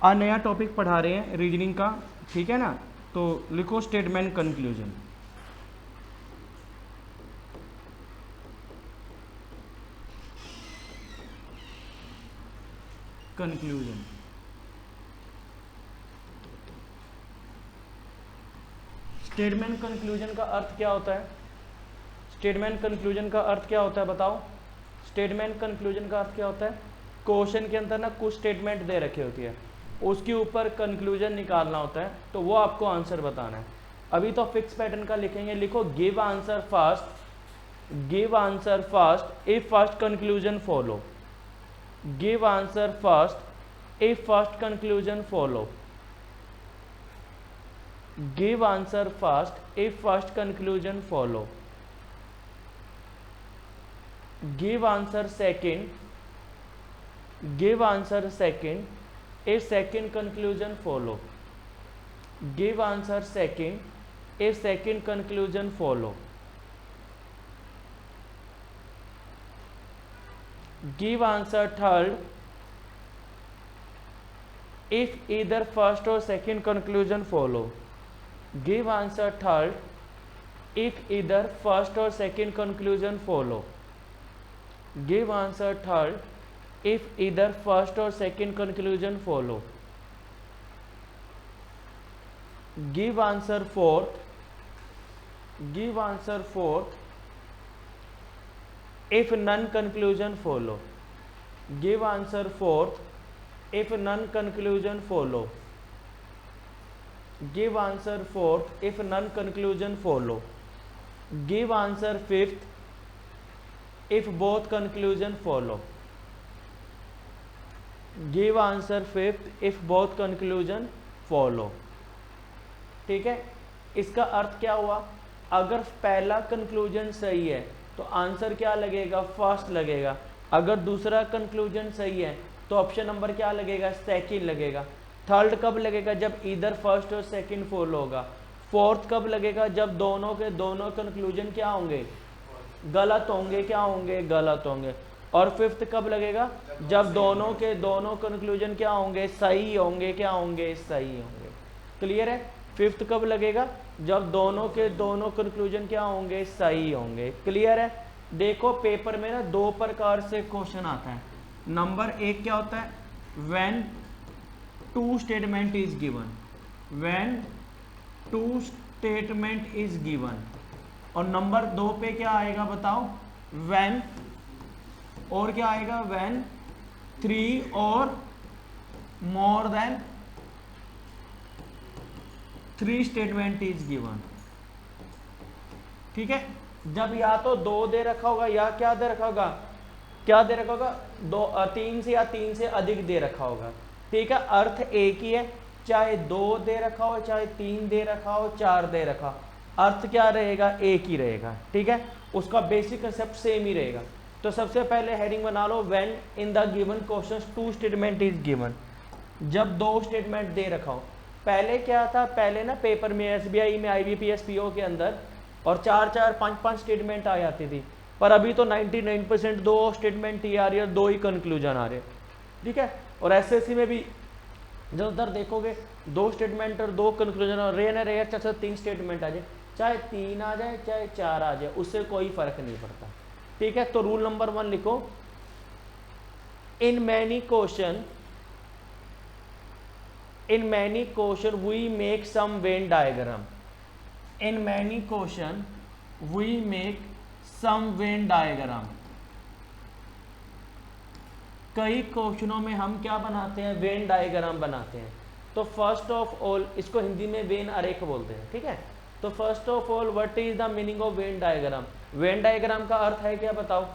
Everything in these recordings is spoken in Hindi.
आज नया टॉपिक पढ़ा रहे हैं रीजनिंग का, ठीक है ना। तो लिखो statement conclusion. Conclusion statement conclusion का अर्थ क्या होता है? स्टेटमेंट कंक्लूजन का अर्थ क्या होता है बताओ? स्टेटमेंट कंक्लूजन का अर्थ क्या होता है? क्वेश्चन के अंदर ना कुछ स्टेटमेंट दे रखी होती है, उसके ऊपर कंक्लूजन निकालना होता है, तो वो आपको आंसर बताना है। अभी तो फिक्स पैटर्न का लिखेंगे। लिखो give answer fast, give answer fast if first conclusion follow. Give answer fast if first conclusion follow. Give answer fast if first conclusion follow. Give answer second, give answer second if second conclusion follow. Give answer second if second conclusion follow. Give answer third if either first or second conclusion follow. Give answer third if either first or second conclusion follow. Give answer third if either first or second conclusion follow. Give answer fourth, give answer fourth if none conclusion follow. Give answer fourth if none conclusion follow. Give answer fourth if none conclusion follow. Give answer fifth if both conclusion follow. Give answer fifth if both conclusion follow. ठीक है, इसका अर्थ क्या हुआ? अगर पहला कंक्लूजन सही है तो आंसर क्या लगेगा? फर्स्ट लगेगा। अगर दूसरा कंक्लूजन सही है तो ऑप्शन नंबर क्या लगेगा? सेकंड लगेगा। थर्ड कब लगेगा? जब इधर फर्स्ट और सेकंड फॉलो होगा। फोर्थ कब लगेगा? जब दोनों के दोनों कंक्लूजन क्या होंगे? गलत होंगे। क्या होंगे? गलत होंगे। और फिफ्थ कब लगेगा? जब दोनों के दोनों कंक्लूजन क्या होंगे? सही होंगे। क्या होंगे? सही होंगे। क्लियर है? फिफ्थ कब लगेगा? जब दोनों के दोनों कंक्लूजन क्या होंगे? सही होंगे। क्लियर है? देखो पेपर में ना दो प्रकार से क्वेश्चन आता है। नंबर एक क्या होता है? When two statement is given, when two statement is given. और नंबर दो पे क्या आएगा बताओ? व्हेन, और क्या आएगा? व्हेन थ्री और more than three statement is given. ठीक है, जब या तो दो दे रखा होगा या क्या दे रखा होगा? क्या दे रखा होगा? दो, तीन से या तीन से अधिक दे रखा होगा। ठीक है, अर्थ एक ही है, चाहे दो दे रखा हो, चाहे तीन दे रखा हो, चार दे रखा, अर्थ क्या रहेगा? एक ही रहेगा। ठीक है, उसका बेसिक कंसेप्ट सेम ही रहेगा। तो सबसे पहले हेडिंग बना लो, when in the given question two statement is given. जब दो स्टेटमेंट दे रखा हो। पहले क्या था? पहले ना पेपर में, एसबीआई में, आईबीपीएस पीओ के अंदर और चार चार पांच पांच स्टेटमेंट आ जाती थी। पर अभी तो 99% दो स्टेटमेंट ही आ रही है, दो ही कंक्लूजन आ रहे। ठीक है, और एसएससी में भी जब उधर देखोगे दो स्टेटमेंट और दो कंक्लूजन, और रेयर रेयर चाहे तीन स्टेटमेंट आ जाए, चाहे तीन आ जाए चाहे चार आ जाए, उससे कोई फर्क नहीं पड़ता। ठीक है, तो रूल नंबर 1 लिखो, in many question we make some Venn diagram. In many question we make some Venn diagram. कई क्वेश्चनों में हम क्या बनाते हैं? वेन डायग्राम बनाते हैं। तो फर्स्ट ऑफ ऑल, इसको हिंदी में वेन आरेख बोलते हैं। ठीक है, तो first of all what is the meaning of Venn diagram? Venn diagram का अर्थ है क्या बताओ?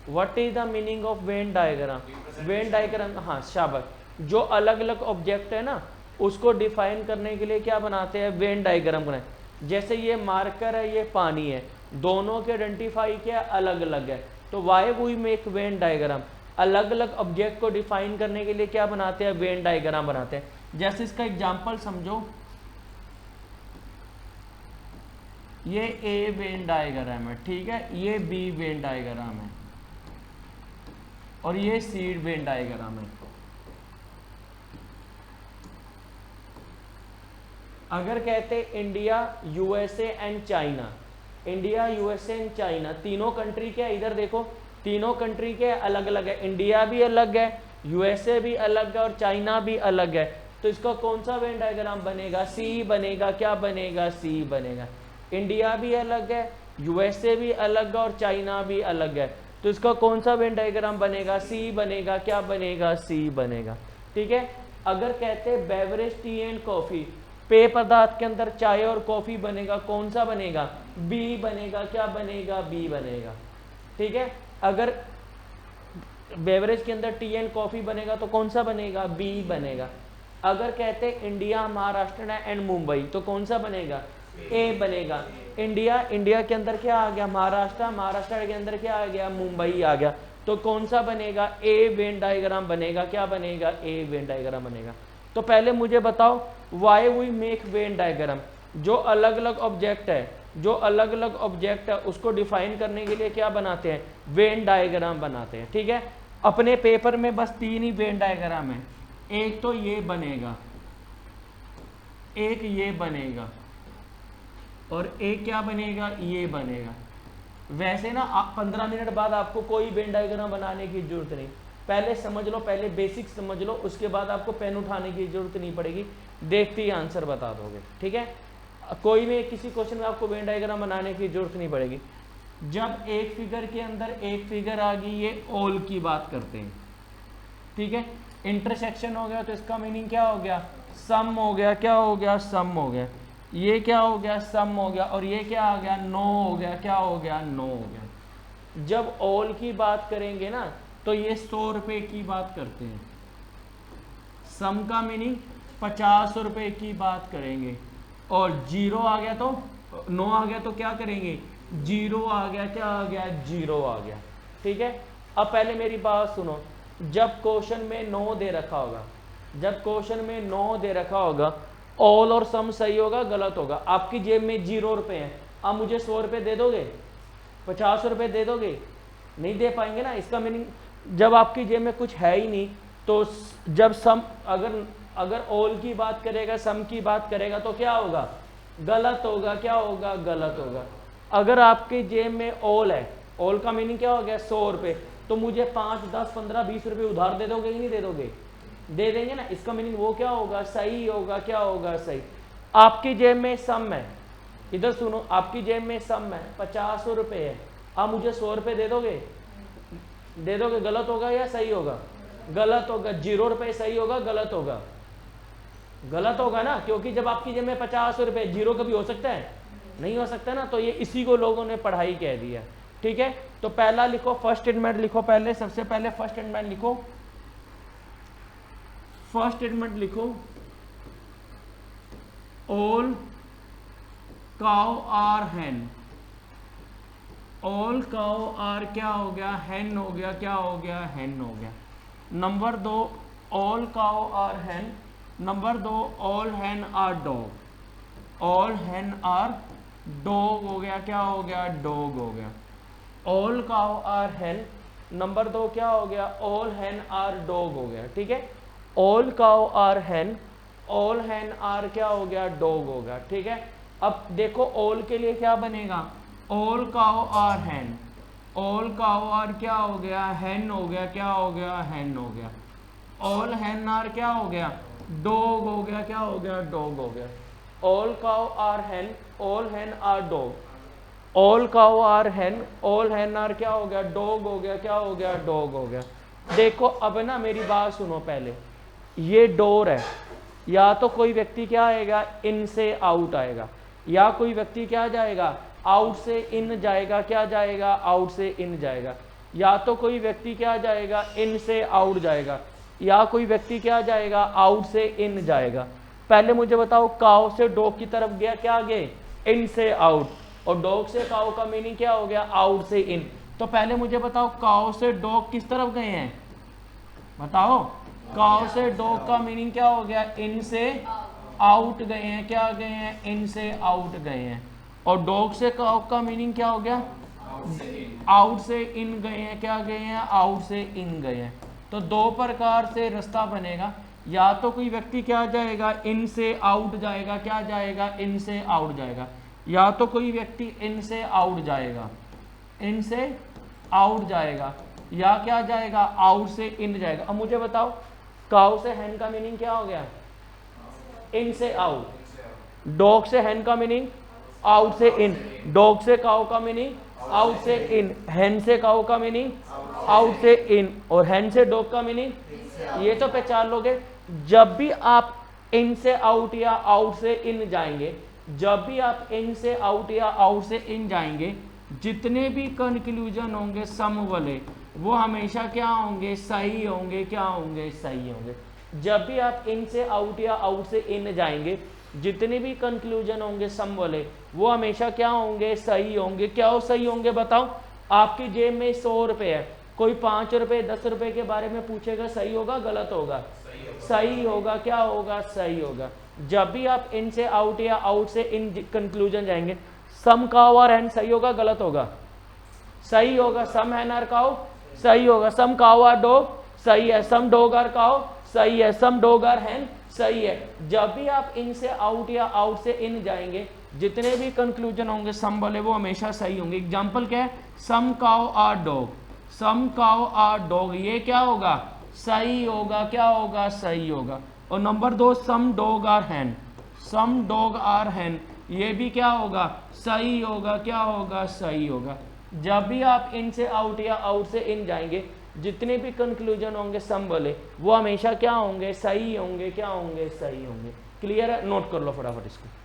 What is the meaning of Venn diagram? Venn diagram, हाँ शाबाश, जो अलग अलग ऑब्जेक्ट है ना उसको डिफाइन करने के लिए क्या बनाते हैं? वेन डायग्राम बनाए। जैसे ये मार्कर है, ये पानी है, दोनों के आइडेंटिफाई क्या अलग अलग है, तो why we make Venn diagram. अलग अलग ऑब्जेक्ट को डिफाइन करने के लिए क्या बनाते हैं? वेन डायग्राम बनाते हैं। जैसे इसका एग्जाम्पल समझो, ये ए वेन डायग्राम है, ठीक है, ये बी वेन डायग्राम है, और ये सी वेन डायग्राम है। अगर कहते India, USA and China, India, USA and China, तीनों कंट्री के इधर देखो, तीनों कंट्री के अलग अलग है, इंडिया भी अलग है, यूएसए भी अलग है और चाइना भी अलग है, तो इसका कौन सा वेन डायग्राम बनेगा? सी बनेगा। क्या बनेगा? सी बनेगा। इंडिया भी अलग है, यूएसए भी अलग है और चाइना भी अलग है, तो इसका कौन सा वेन डायग्राम बनेगा? सी बनेगा। क्या बनेगा? सी बनेगा। ठीक है। अगर कहते बेवरेज टी एंड कॉफी, पेय पदार्थ के अंदर चाय और कॉफी बनेगा, कौन सा बनेगा? बी बनेगा। क्या बनेगा? बी बनेगा। ठीक है। अगर बेवरेज के अंदर टी एंड कॉफी बनेगा तो कौन सा बनेगा? बी बनेगा। अगर कहते इंडिया, महाराष्ट्र एंड मुंबई, तो कौन सा बनेगा? ए बनेगा। इंडिया, इंडिया के अंदर क्या आ गया? महाराष्ट्र, महाराष्ट्र के अंदर क्या आ गया? मुंबई आ गया, तो कौन सा बनेगा? ए वेन डायग्राम बनेगा। क्या बनेगा? ए वेन डायग्राम बनेगा। तो पहले मुझे बताओ why we make Venn diagram. जो अलग अलग ऑब्जेक्ट है, जो अलग अलग ऑब्जेक्ट है उसको डिफाइन करने के लिए क्या बनाते हैं? वेन डायग्राम बनाते हैं। ठीक है। अपने पेपर में बस 3 ही वेन डायग्राम है, एक तो ये बनेगा, एक ये बनेगा और एक क्या बनेगा? ये बनेगा। वैसे ना 15 मिनट बाद आपको कोई वेन डायग्राम बनाने की जरूरत नहीं, पहले समझ लो, पहले बेसिक समझ लो, उसके बाद आपको पेन उठाने की जरूरत नहीं पड़ेगी, देखते ही आंसर बता दोगे। ठीक है। कोई भी किसी क्वेश्चन में आपको वेन डायग्राम बनाने की जरूरत नहीं पड़ेगी। जब एक फिगर के अंदर एक फिगर आ गई, ये ऑल की बात करते हैं। ठीक है। इंटरसेक्शन हो गया तो इसका मीनिंग क्या हो गया? सम हो गया। क्या हो गया? सम हो गया। ये क्या हो गया? सम हो गया। और ये क्या आ गया? नो हो गया। क्या हो गया? नो हो गया। जब ऑल की बात करेंगे ना तो ये 100 रुपए की बात करते हैं, सम का मीनिंग 50 रुपए की बात करेंगे, और जीरो आ गया तो, नो आ गया तो क्या करेंगे? जीरो आ गया। क्या आ गया? जीरो आ गया। ठीक है। अब पहले मेरी बात सुनो, जब क्वेश्चन में नो दे रखा होगा, जब क्वेश्चन में नो दे रखा होगा, ऑल और सम सही होगा, गलत होगा। आपकी जेब में 0 रुपए हैं, आप मुझे 100 रुपए दे दोगे? 50 रुपए दे दोगे? नहीं दे पाएंगे ना। इसका मीनिंग जब आपकी जेब में कुछ है ही नहीं, तो जब सम, अगर ऑल की बात करेगा, सम की बात करेगा तो क्या होगा? गलत होगा। क्या होगा? गलत होगा। अगर आपकी जेब में ऑल है, ऑल का मीनिंग क्या हो गया? 100 रुपए, तो मुझे 5, 10, 15, 20 रुपए उधार दे दोगे कि नहीं दे दोगे? दे देंगे ना। इसका मीनिंग वो क्या होगा? सही होगा। क्या होगा? सही। आपकी जेब में सम है, इधर सुनो, आपकी जेब में सम है, 50 रुपए है, आप मुझे 100 रुपए दे दोगे? दे दोगे? गलत होगा या सही होगा? गलत होगा। 0 रुपए सही होगा, गलत होगा? गलत होगा ना, क्योंकि जब आपकी जेब में 50 रुपए, 0 कभी हो सकता है? नहीं हो सकता ना। तो ये इसी को लोगों ने पढ़ाई कह दिया। ठीक है। तो पहला लिखो, फर्स्ट स्टेटमेंट लिखो। पहले सबसे पहले फर्स्ट स्टेटमेंट लिखो, फर्स्ट स्टेटमेंट लिखो, all cow are hen. All cow are क्या हो गया? हैन हो गया। क्या हो गया? हैन हो गया। Number 2, all cow are hen. Number 2, all hen are dog. All hen are dog हो गया। क्या हो गया? डॉग हो गया। All cow are hen, number 2 क्या हो गया? ऑल हैन आर डॉग हो गया। ठीक है। All cow are hen, all hen are क्या हो गया? डॉग हो गया। ठीक है। अब देखो ऑल के लिए क्या बनेगा? All cow are hen, all cow are क्या हो गया? हैन हो गया। क्या हो गया? हैन हो गया। ऑल हैन आर क्या हो गया? डॉग हो गया। क्या हो गया? डॉग हो गया। All cow are hen, all hen are dog. All cow are hen, all hen are क्या हो गया? डॉग हो गया। क्या हो गया? डॉग हो गया। देखो अब ना मेरी बात सुनो, पहले ये डोर है, या तो कोई व्यक्ति क्या आएगा? इन से आउट आएगा, या कोई व्यक्ति क्या जाएगा? आउट से इन जाएगा। क्या जाएगा? आउट से इन जाएगा। या तो कोई व्यक्ति क्या जाएगा? इन से आउट जाएगा, या कोई व्यक्ति क्या जाएगा? आउट से इन जाएगा। पहले मुझे बताओ, काउ से डॉग की तरफ गया, क्या गए? इन से आउट, और डॉग से काउ का मीनिंग क्या हो गया? आउट से इन। तो पहले मुझे बताओ, काउ से डॉग किस तरफ गए हैं? बताओ। काउ से डॉग का मीनिंग क्या हो गया? इन से आउट गए हैं। क्या गए हैं? इन से आउट गए हैं। और डॉग से काउ का मीनिंग क्या हो गया? आउट से इन गए हैं। क्या गए हैं? आउट से इन गए हैं। तो 2 प्रकार से रास्ता बनेगा। या तो कोई व्यक्ति क्या जाएगा, इन से आउट जाएगा, क्या जाएगा, इन से आउट जाएगा, या तो कोई व्यक्ति इन से आउट जाएगा, इन से आउट जाएगा, या क्या जाएगा, आउट से इन जाएगा। अब मुझे बताओ काउ से हैन का मीनिंग क्या हो गया, इन से आउट। डॉग से हैन का मीनिंग आउट से इन, डॉग से काउ का मीनिंग आउट से इन, हैन से काउ का मीनिंग आउट से इन, और हैन से डॉग का मीनिंग, ये तो पहचान लोगे। जब भी आप इन से आउट या आउट से इन जाएंगे, जब भी आप इन से आउट या आउट से इन जाएंगे, जितने भी कंक्लूजन होंगे सम वाले वो हमेशा क्या होंगे, सही होंगे, क्या होंगे, सही होंगे। जब भी आप इन से आउट या आउट से इन जाएंगे, जितने भी कंक्लूजन होंगे सम वाले वो हमेशा क्या होंगे, सही होंगे। क्या हो सही होंगे बताओ। आपकी जेब में 100 रुपये है, कोई 5 रुपये 10 रुपये के बारे में पूछेगा, सही होगा गलत होगा, सही होगा, क्या होगा, सही होगा। जब भी आप इन से आउट या आउट से इन कंक्लूजन जाएंगे, सम काउ और हैन सही होगा गलत होगा, सही होगा। सम हैन आर काउ सही होगा, सम काउ आर डॉग सही है, सम डॉग आर काउ सही है, सम डॉग आर हैन सही है। जब भी आप इन से आउट या आउट से इन जाएंगे, जितने भी कंक्लूजन होंगे सम वाले वो हमेशा सही होंगे। एग्जांपल क्या है, some cow are dog, some cow are dog, ये क्या होगा, सही होगा, क्या होगा, सही होगा। और number 2 some dog are hen, some dog are hen, ये भी क्या होगा, सही होगा, क्या होगा, सही होगा। जब भी आप इन से आउट या आउट से इन जाएंगे, जितने भी कंक्लूजन होंगे सम वाले वो हमेशा क्या होंगे, सही होंगे, क्या होंगे, सही होंगे। क्लियर है, नोट कर लो फटाफट इसको।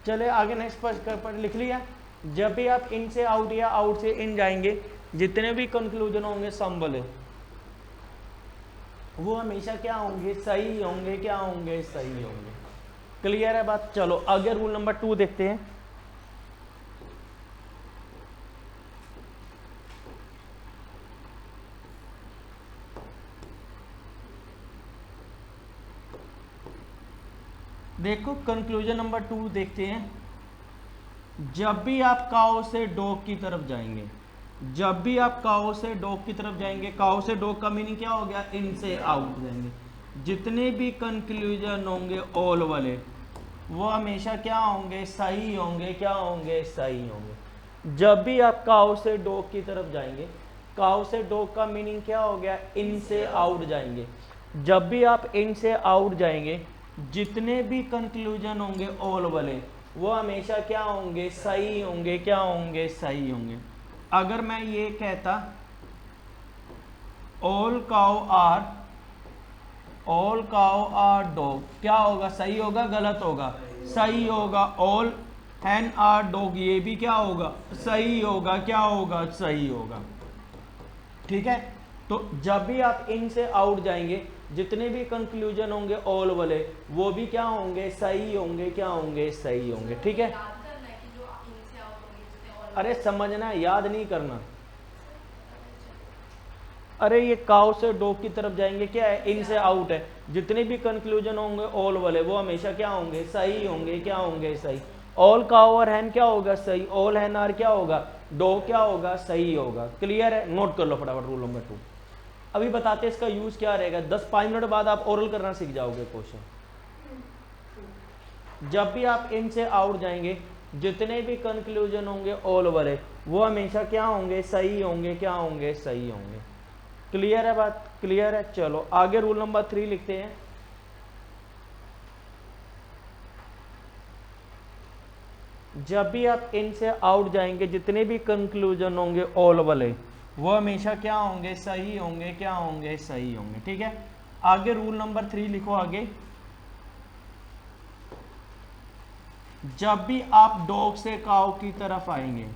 चले आगे नेक्स्ट पर लिख लिया। जब भी आप इन से आउट या आउट से इन जाएंगे, जितने भी कंक्लूजन होंगे सम वाले वो हमेशा क्या होंगे, सही होंगे, क्या होंगे, सही होंगे। क्लियर है बात। चलो आगे रूल नंबर 2 देखते हैं। देखो कंक्लूजन नंबर 2 देखते हैं। जब भी आप काउ से डॉग की तरफ जाएंगे, जब भी आप काउ से डॉग की तरफ जाएंगे, काउ से डॉग का मीनिंग क्या हो गया, इन से आउट जाएंगे, जितने भी कंक्लूजन होंगे ऑल वाले वो हमेशा क्या होंगे, सही होंगे, क्या होंगे, सही होंगे। जब भी आप काउ से डॉग की तरफ जाएंगे, काउ से डॉग का मीनिंग क्या हो गया, इन से आउट जाएंगे। जब भी आप इन से आउट जाएंगे, जितने भी कंक्लूजन होंगे ऑल वाले वो हमेशा क्या होंगे, सही होंगे, क्या होंगे, सही होंगे। अगर मैं ये कहता ऑल काउ आर डॉग, क्या होगा, सही होगा गलत होगा, सही होगा। ऑल हैन आर डॉग, ये भी क्या होगा, सही होगा, क्या होगा, सही होगा। ठीक है। तो जब भी आप इन से आउट जाएंगे, जितने भी कंक्लूजन होंगे ऑल वाले वो भी क्या होंगे, सही होंगे, क्या होंगे, सही होंगे। ठीक है। अरे समझना, याद नहीं करना। अरे ये काउ से डॉग की तरफ जाएंगे, क्या है, इन से आउट है, जितने भी कंक्लूजन होंगे ऑल वाले वो हमेशा क्या होंगे, सही होंगे, क्या होंगे, सही। ऑल काउ और हैन क्या होगा, सही। ऑल हैन आर क्या होगा, डॉग क्या होगा, सही होगा। क्लियर है, नोट कर लो फटाफट रूल नंबर 2। अभी बताते हैं इसका यूज क्या रहेगा। 10-5 मिनट बाद आप ओरल करना सीख जाओगे क्वेश्चन। जब भी आप इन से आउट जाएंगे, जितने भी कंक्लूजन होंगे ऑल वाले वो हमेशा क्या होंगे, सही होंगे, क्या होंगे, सही होंगे। क्लियर है बात, क्लियर है। चलो आगे रूल नंबर 3 लिखते हैं। जब भी आप इन से आउट जाएंगे जितने भी कंक्लूजन होंगे ऑल वाले वो हमेशा क्या होंगे, सही होंगे, क्या होंगे, सही होंगे। ठीक है, आगे रूल नंबर 3 लिखो आगे। जब भी आप डॉग से काउ की तरफ आएंगे,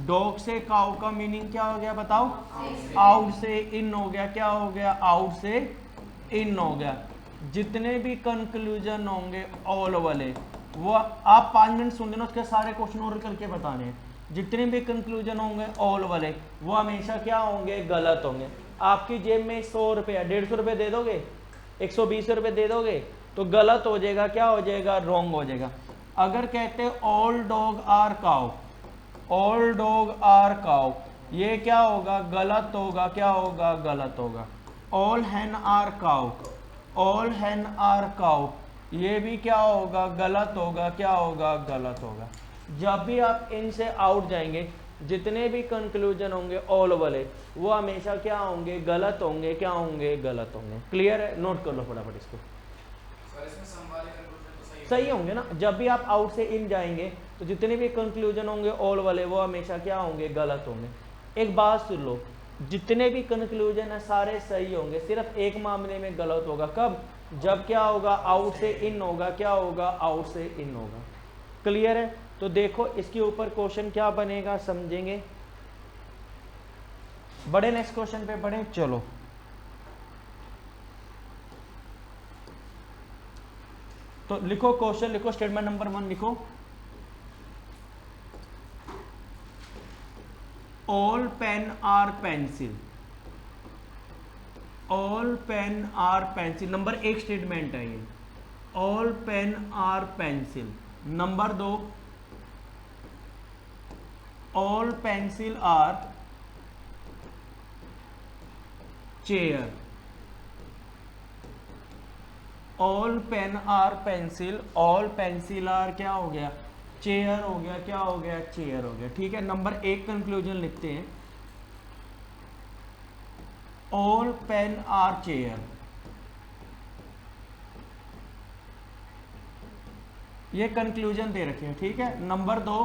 डॉग से काउ का मीनिंग क्या हो गया बताओ, आउट से इन हो गया, क्या हो गया, आउट से इन हो गया। जितने भी कंक्लूजन होंगे ऑल वाले वो आप 5 मिनट सुन लेना, उसके सारे क्वेश्चन और करके बताने हैं। जितने भी कंक्लूजन होंगे ऑल वाले वो हमेशा क्या होंगे, गलत होंगे। आपकी जेब में 100 रुपया, 150 रुपये दे दोगे, 120 रुपये दे दोगे तो गलत हो जाएगा, क्या हो जाएगा, रॉन्ग हो जाएगा। अगर कहते all dog are cow, all dog are cow, ये क्या होगा, गलत होगा, क्या होगा, गलत होगा। All hen are cow, all hen are cow, ये भी क्या होगा, गलत होगा, क्या होगा, गलत होगा। जब भी आप इनसे आउट जाएंगे जितने भी कंक्लूजन होंगे ऑल वाले वो हमेशा क्या होंगे, गलत होंगे, क्या होंगे, गलत होंगे। क्लियर है, नोट कर लो फटाफट इसको। सही होंगे ना, जब भी आप आउट से इन जाएंगे तो जितने भी कंक्लूजन होंगे ऑल वाले वो हमेशा क्या होंगे, गलत होंगे। एक बात सुन लो, जितने भी कंक्लूजन है सारे सही होंगे, सिर्फ एक मामले में गलत होगा। कब, जब क्या होगा, आउट से इन होगा, क्या होगा, आउट से इन होगा। क्लियर है, तो देखो इसके ऊपर क्वेश्चन क्या बनेगा, समझेंगे। बड़े नेक्स्ट क्वेश्चन पे बढ़े, चलो। तो लिखो क्वेश्चन, लिखो स्टेटमेंट नंबर 1 लिखो। All pen are pencil, all pen are pencil, number 1 statement है ये, all pen are pencil. Number 2, all pencil are chair, all pen are pencil, all pencil are क्या हो गया, चेयर हो गया, क्या हो गया, चेयर हो गया। ठीक है, नंबर 1 कंक्लूजन लिखते हैं, ऑल पेन आर चेयर, ये कंक्लूजन दे रखे हैं। ठीक है, number 2,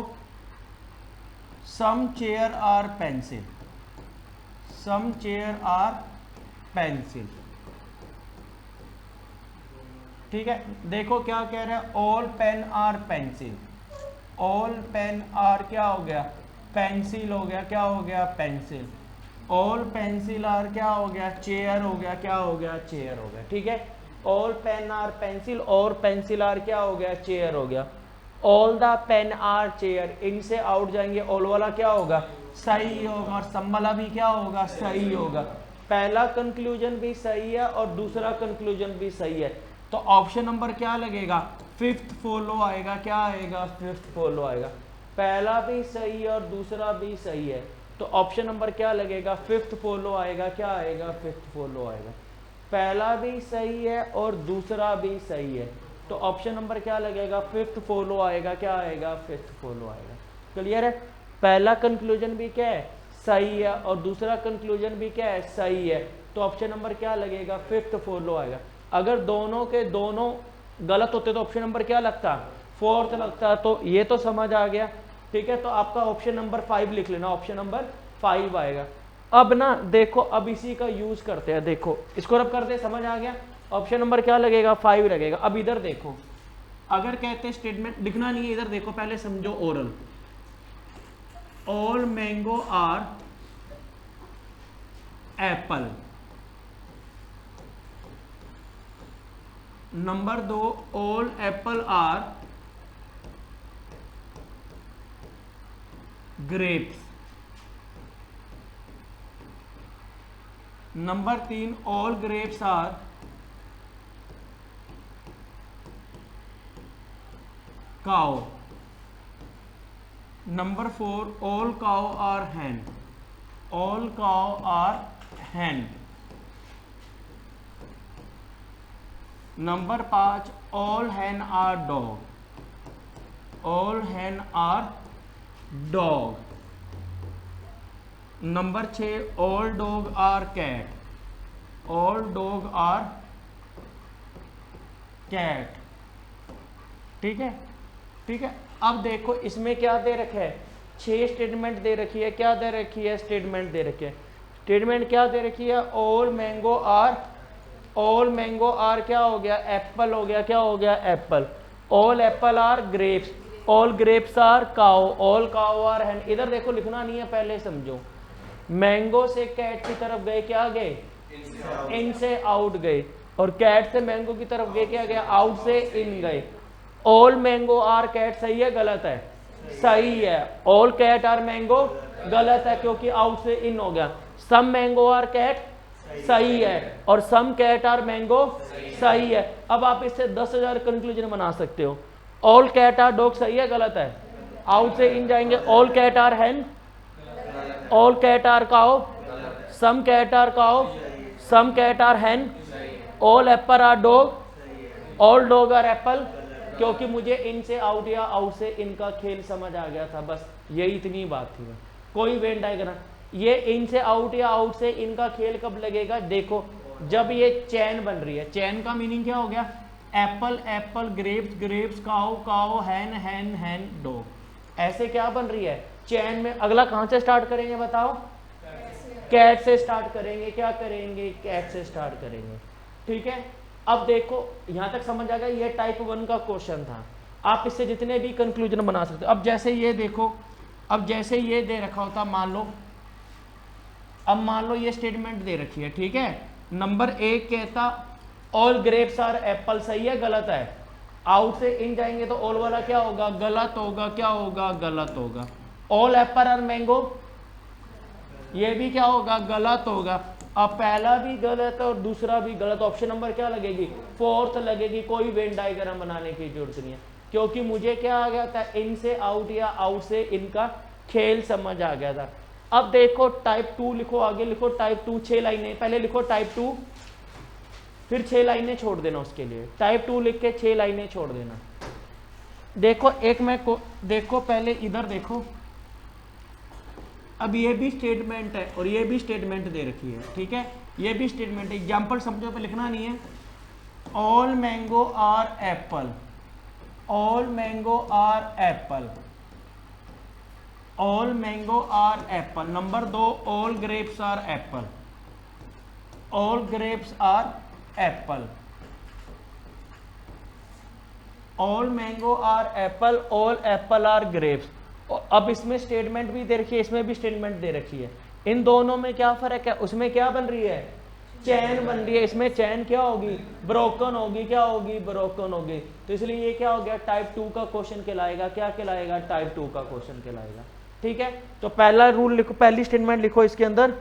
some chair are pencil, some chair are pencil. ठीक है, देखो क्या कह रहा है, all pen are pencil, all pen are क्या हो गया, पेंसिल हो गया, क्या हो गया, पेंसिल। ऑल पेंसिल आर क्या हो गया, चेयर हो गया, क्या हो गया, चेयर हो गया। ठीक है, ऑल पेन आर पेंसिल और पेंसिल आर क्या हो गया, चेयर हो गया। All the pen are chair, इनसे आउट जाएंगे, ऑल वाला क्या होगा, सही होगा, और सम वाला भी क्या होगा, सही होगा। पहला कंक्लूजन भी सही है और दूसरा कंक्लूजन भी सही है, तो ऑप्शन नंबर क्या लगेगा, 5th फॉलो आएगा, क्या आएगा, 5th फॉलो आएगा। पहला भी सही है और दूसरा भी सही है, तो ऑप्शन नंबर क्या लगेगा, 5th फॉलो आएगा, क्या आएगा, 5th फॉलो आएगा। पहला भी सही है और दूसरा भी सही है, तो ऑप्शन नंबर क्या लगेगा, 5th फॉलो आएगा, क्या आएगा, 5th फॉलो आएगा। क्लियर है, पहला कंक्लूजन भी क्या है, सही है, और दूसरा कंक्लूजन भी क्या है, सही है, तो ऑप्शन नंबर क्या लगेगा, 5th फॉलो आएगा। अगर दोनों के दोनों गलत होते तो ऑप्शन नंबर क्या लगता, 4th लगता। तो ये तो समझ आ गया। ठीक है, तो आपका ऑप्शन नंबर 5 लिख लेना, ऑप्शन नंबर 5 आएगा। अब ना देखो, अब इसी का यूज करते हैं, देखो इसको रब करते, समझ आ गया। ऑप्शन नंबर क्या लगेगा, 5 लगेगा। अब इधर देखो, अगर कहते हैं स्टेटमेंट लिखना नहीं है, इधर देखो पहले समझो oral, all mango are apple. Number 2, all apple are grapes. Number 3, all grapes are cow. Number 4, all cow are hen, all cow are hen। Number 5, all hen are dog, all hen are dog. Number 6, all dog are cat, all dog are cat. ठीक है, ठीक है। अब देखो इसमें क्या दे रखा है, 6 स्टेटमेंट दे रखी है। क्या दे रखी है, स्टेटमेंट दे रखी है। स्टेटमेंट क्या दे रखी है, ऑल मैंगो आर क्या हो गया, एप्पल हो गया, क्या हो गया, apple. All apple are grapes, all grapes are cow, all cow are hen. इधर देखो लिखना नहीं है, पहले समझो। मैंगो से कैट की तरफ गए, क्या गए, इन से आउट गए, और कैट से मैंगो की तरफ गए, क्या गया, आउट से इन गए। ऑल मैंगो आर कैट सही है, गलत है, सही है। ऑल कैट आर मैंगो गलत है, क्योंकि आउट से इन हो गया। सम मैंगो आर कैट सही है, और सम कैट आर मैंगो सही है। अब आप इससे 10,000 कंक्लूजन बना सकते हो। ऑल कैट आर डॉग सही है, गलत है, आउट से इन जाएंगे। All cat are hen, all cat are cow, some cat are cow, some cat are hen. All apple are dog, all dog are apple, क्योंकि मुझे इन से आउट या आउट से इनका खेल समझ आ गया था, बस यही इतनी बात थी। कोई वेन डायग्राम, ये इन से आउट या आउट से इनका खेल कब लगेगा, देखो जब ये चैन बन रही है। चैन का मीनिंग क्या हो गया, एप्पल एप्पल, ग्रेप्स ग्रेप्स, काओ काओ, हैन हैन हैन, डॉग। ऐसे क्या बन रही है, चैन में। अगला कहां से स्टार्ट करेंगे बताओ, कैट से स्टार्ट करेंगे। क्या करेंगे, कैट से स्टार्ट करेंगे। ठीक है। अब देखो यहां तक समझ आ गया, ये टाइप 1 का क्वेश्चन था। आप इससे जितने भी कंक्लूजन बना सकते हो। अब जैसे ये देखो, अब जैसे ये दे रखा होता, मान लो, अब मान लो ये स्टेटमेंट दे रखी है, ठीक है। नंबर 1 कहता ऑल ग्रेप्स आर एप्पल, सही है, गलत है। आउट से इन जाएंगे तो ऑल वाला क्या होगा, गलत होगा, क्या होगा, गलत होगा। ऑल एप्पल आर मैंगो, ये भी क्या होगा, गलत होगा। अब पहला भी गलत है और दूसरा भी गलत। ऑप्शन नंबर क्या लगेगी, 4th लगेगी। कोई वेन डायग्राम बनाने की जरूरत नहीं है, क्योंकि मुझे क्या आ गया था, इन से आउट या आउट से इनका खेल समझ आ गया था। अब देखो टाइप 2 लिखो, आगे लिखो टाइप 2, 6 लाइनें। पहले लिखो टाइप 2, फिर 6 लाइनें छोड़ देना उसके लिए। टाइप 2 लिख के 6 लाइनें छोड़ देना। देखो एक मैं देखो पहले इधर देखो, अब ये भी स्टेटमेंट है और ये भी स्टेटमेंट दे रखी है, ठीक है। ये भी स्टेटमेंट है। एग्जाम्पल समझो, पे लिखना नहीं है। All mango are apple, all mango are apple, all mango are apple. Number 2, all grapes are apple, all grapes are apple, all mango are apple, all apple are grapes. अब इसमें स्टेटमेंट भी दे रखी है, इसमें भी स्टेटमेंट दे रखी है। इन दोनों में क्या फर्क है, उसमें क्या बन रही है, चैन बन रही है। इसमें चैन क्या होगी, ब्रोकन होगी, क्या होगी, ब्रोकन होगी। तो इसलिए ये क्या हो गया, टाइप 2 का क्वेश्चन कहलाएगा। क्या कहलाएगा, टाइप 2 का क्वेश्चन कहलाएगा। ठीक है। तो पहला रूल लिखो, पहली स्टेटमेंट लिखो इसके अंदर,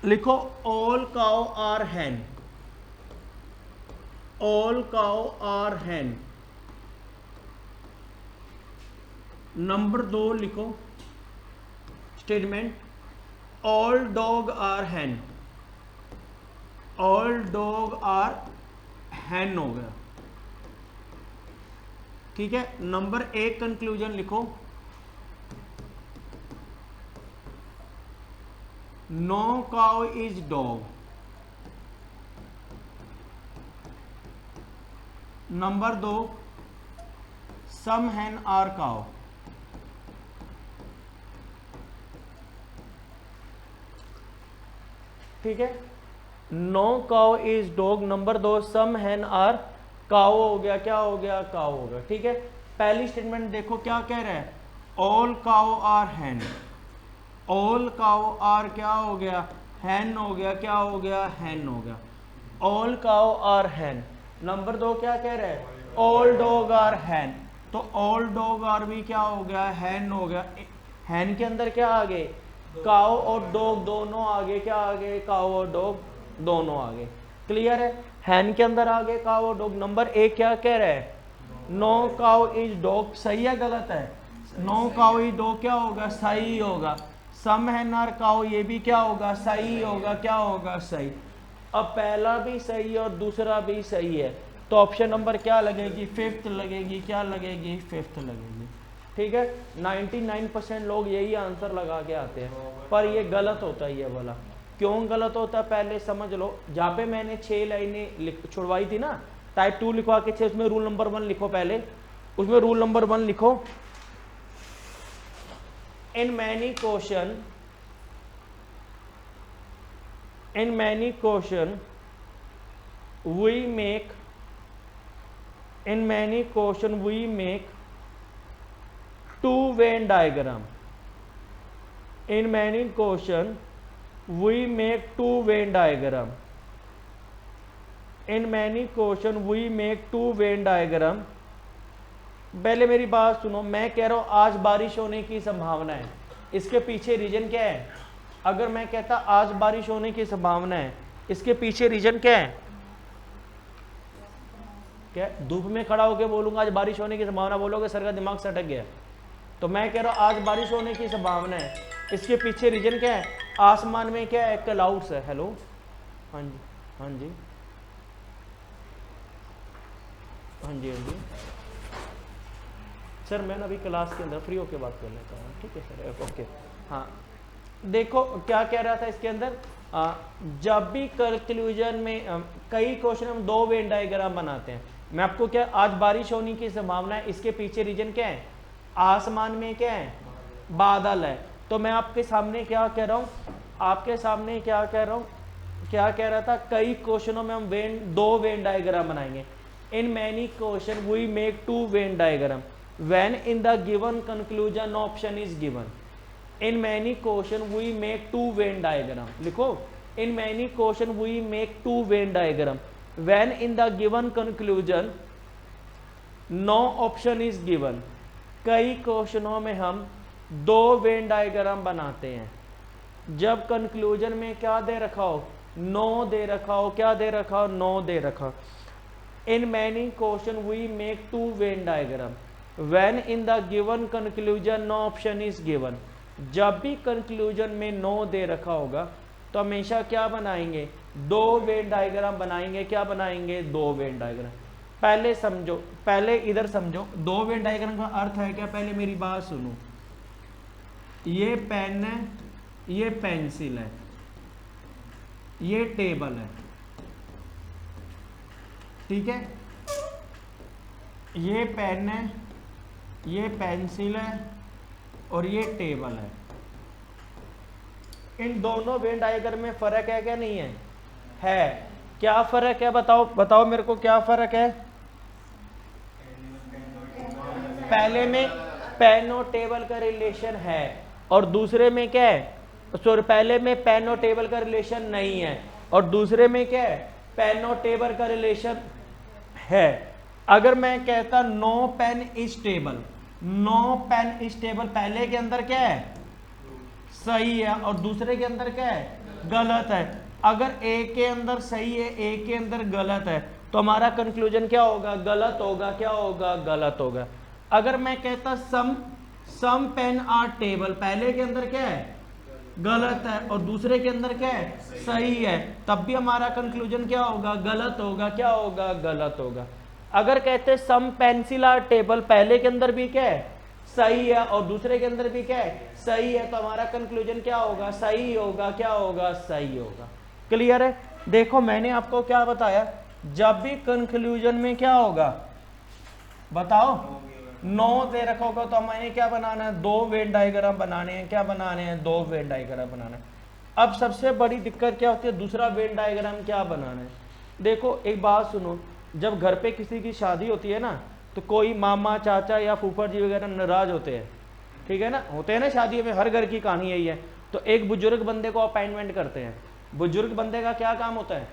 लिखो all cow are hen, all cow are hen. Number 2 लिखो statement, all dog are hen, all dog are hen हो गया, ठीक है। नंबर 1 कंक्लूजन लिखो, no cow is dog. Number 2, some hen are cow. ठीक है। No cow is dog. Number 2, some hen are cow हो गया, क्या हो गया, काउ हो गया। ठीक है। पहली स्टेटमेंट देखो क्या कह रहा है, all cow are hen, all cow are क्या हो गया, हैन हो गया, क्या हो गया, हैन हो गया। All cow are hen. Number 2 क्या कह रहा है, ऑल डॉग आर हैन। तो ऑल डॉग आर भी क्या हो गया, हैन हो गया। हैन के अंदर क्या आ गए, काउ और डॉग दोनों आगे, क्या आ गए, काउ और डॉग दोनों आगे। क्लियर है। हैन के अंदर आ गए काउ और डॉग। नंबर 1 क्या कह रहा है, नो काउ इज डॉग, सही है, गलत है, नो काउ इज डॉग क्या होगा, सही होगा। सम हैन आर काउ, ये भी क्या होगा, सही होगा, क्या होगा, सही। अब पहला भी सही और दूसरा भी सही है, तो ऑप्शन नंबर क्या लगेगी, 5th लगेगी। क्या लगेगी, 5th लगेगी। ठीक है। 99% लोग यही आंसर लगा के आते हैं, पर ये गलत होता है ये वाला। क्यों गलत होता है पहले समझ लो। जहाँ पे मैंने 6 लाइनें छुड़वाई थी ना, टाइप 2 लिखवा के 6, उसमें रूल नंबर 1 लिखो। पहले उसमें रूल नंबर 1 लिखो, in many question we make two Venn diagram. In many question we make two Venn diagram. In many question we make two Venn diagram. पहले मेरी बात सुनो, मैं कह रहा हूं आज बारिश होने की संभावना है, इसके पीछे रीजन क्या है? अगर मैं कहता आज बारिश होने की संभावना है, इसके पीछे रीजन क्या है? क्या धूप में खड़ा होकर बोलूंगा आज बारिश होने की संभावना, बोलोगे सर का दिमाग सटक गया। तो मैं कह रहा हूं आज बारिश होने की संभावना है, इसके पीछे रीजन क्या है? आसमान में क्या है? क्लाउड्स है। हेलो, हाँ जी हाँ जी हाँ जी हाँ जी सर, मैं अभी क्लास के अंदर फ्री होकर बात कर लेता हूँ, ठीक है सर, ओके। हाँ देखो क्या कह रहा था इसके अंदर, जब भी कंक्लूजन में कई क्वेश्चन हम 2 वेन डायग्राम बनाते हैं। मैं आपको क्या, आज बारिश होने की संभावना है, इसके पीछे रीजन क्या है? आसमान में क्या है? बादल है। तो मैं आपके सामने क्या कह रहा हूँ, आपके सामने क्या कह रहा हूँ, क्या कह रहा था, कई क्वेश्चनों में हम 2 वेन डायग्राम बनाएंगे। In many question we make 2 Venn diagram when in the given conclusion no option is given. In many question we make 2 Venn diagram. लिखो, in many question we make 2 Venn diagram when in the given conclusion no option is given. कई क्वेश्चनों में हम 2 वेन डायग्राम बनाते हैं जब कंक्लूजन में क्या दे रखा हो? नो दे रखा हो। क्या दे रखा हो? नो दे रखा। In many question we make 2 Venn diagram when in the given conclusion no option is given. जब भी कंक्लूजन में नो दे रखा होगा तो हमेशा क्या बनाएंगे? 2 वेन डायग्राम बनाएंगे। क्या बनाएंगे? 2 वेन डायग्राम। पहले समझो, पहले इधर समझो, 2 वेन डायग्राम का अर्थ है क्या? पहले मेरी बात सुनो, ये पेन है, ये पेंसिल है, ये टेबल है, ठीक है, ये पेन है, ये पेंसिल है और ये टेबल है। इन दोनों वेन डायग्राम में फर्क है क्या? नहीं है? है। क्या फर्क है? बताओ बताओ मेरे को, क्या फर्क है? पहले में पेन और टेबल का रिलेशन है और दूसरे में क्या है? सॉरी, पहले में पेन और टेबल का रिलेशन नहीं है और दूसरे में क्या है? पेन और टेबल का रिलेशन है। अगर मैं कहता no pen is table, no pen is table, पहले के अंदर क्या है? सही है और दूसरे के अंदर क्या है? गलत है। अगर ए के अंदर सही है, ए के अंदर गलत है, तो हमारा कंक्लूजन क्या होगा? गलत होगा। क्या होगा? गलत होगा। अगर मैं कहता सम पेन आर टेबल, पहले के अंदर क्या है? गलत है और दूसरे के अंदर क्या है? सही है, तब भी हमारा कंक्लूजन क्या होगा? गलत होगा। क्या होगा? गलत होगा। अगर कहते सम पेंसिल आर टेबल, पहले के अंदर भी क्या है? सही है और दूसरे के अंदर भी क्या है? सही है, तो हमारा कंक्लूजन क्या होगा? सही होगा। क्या होगा? सही होगा। क्लियर है? देखो मैंने आपको क्या बताया, जब भी कंक्लूजन में क्या होगा? बताओ, नो दे रखा होगा तो हमें क्या बनाना है? 2 वेन डायग्राम बनाने हैं। क्या बनाने हैं? 2 वेन डायग्राम बनाना है। अब सबसे बड़ी दिक्कत क्या होती है? दूसरा वेन डायग्राम क्या बनाना है? देखो एक बात सुनो, जब घर पे किसी की शादी होती है ना, तो कोई मामा चाचा या फूफड़ जी वगैरह नाराज होते हैं, ठीक है ना, होते हैं ना शादी में, हर घर की कहानी यही है। तो एक बुजुर्ग बंदे को अपॉइंटमेंट करते हैं। बुजुर्ग बंदे का क्या काम होता है?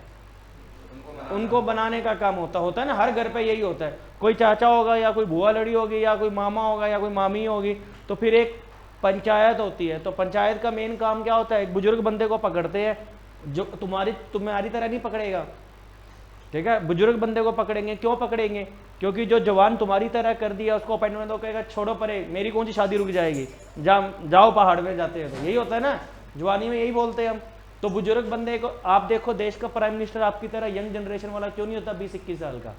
उनको बनाने का काम होता है ना, हर घर पे यही होता है। कोई चाचा होगा या कोई बुआ लड़ी होगी या कोई मामा होगा या कोई मामी होगी, तो फिर एक पंचायत होती है। तो पंचायत का मेन काम क्या होता है? एक बुजुर्ग बंदे को पकड़ते हैं, जो तुम्हारी तरह नहीं पकड़ेगा, ठीक है, बुजुर्ग बंदे को पकड़ेंगे। क्यों पकड़ेंगे? क्योंकि जो जवान तुम्हारी तरह कर दिया उसको अपॉइंटमेंट दो, कहेगा छोड़ो परे, मेरी कौन सी शादी रुक जाएगी, जाओ पहाड़ में जाते हैं। तो यही होता है ना, जवानी में यही बोलते हैं हम। तो बुजुर्ग बंदे को आप देखो, देश का प्राइम मिनिस्टर आपकी तरह यंग जनरेशन वाला क्यों नहीं होता 20-21 साल का?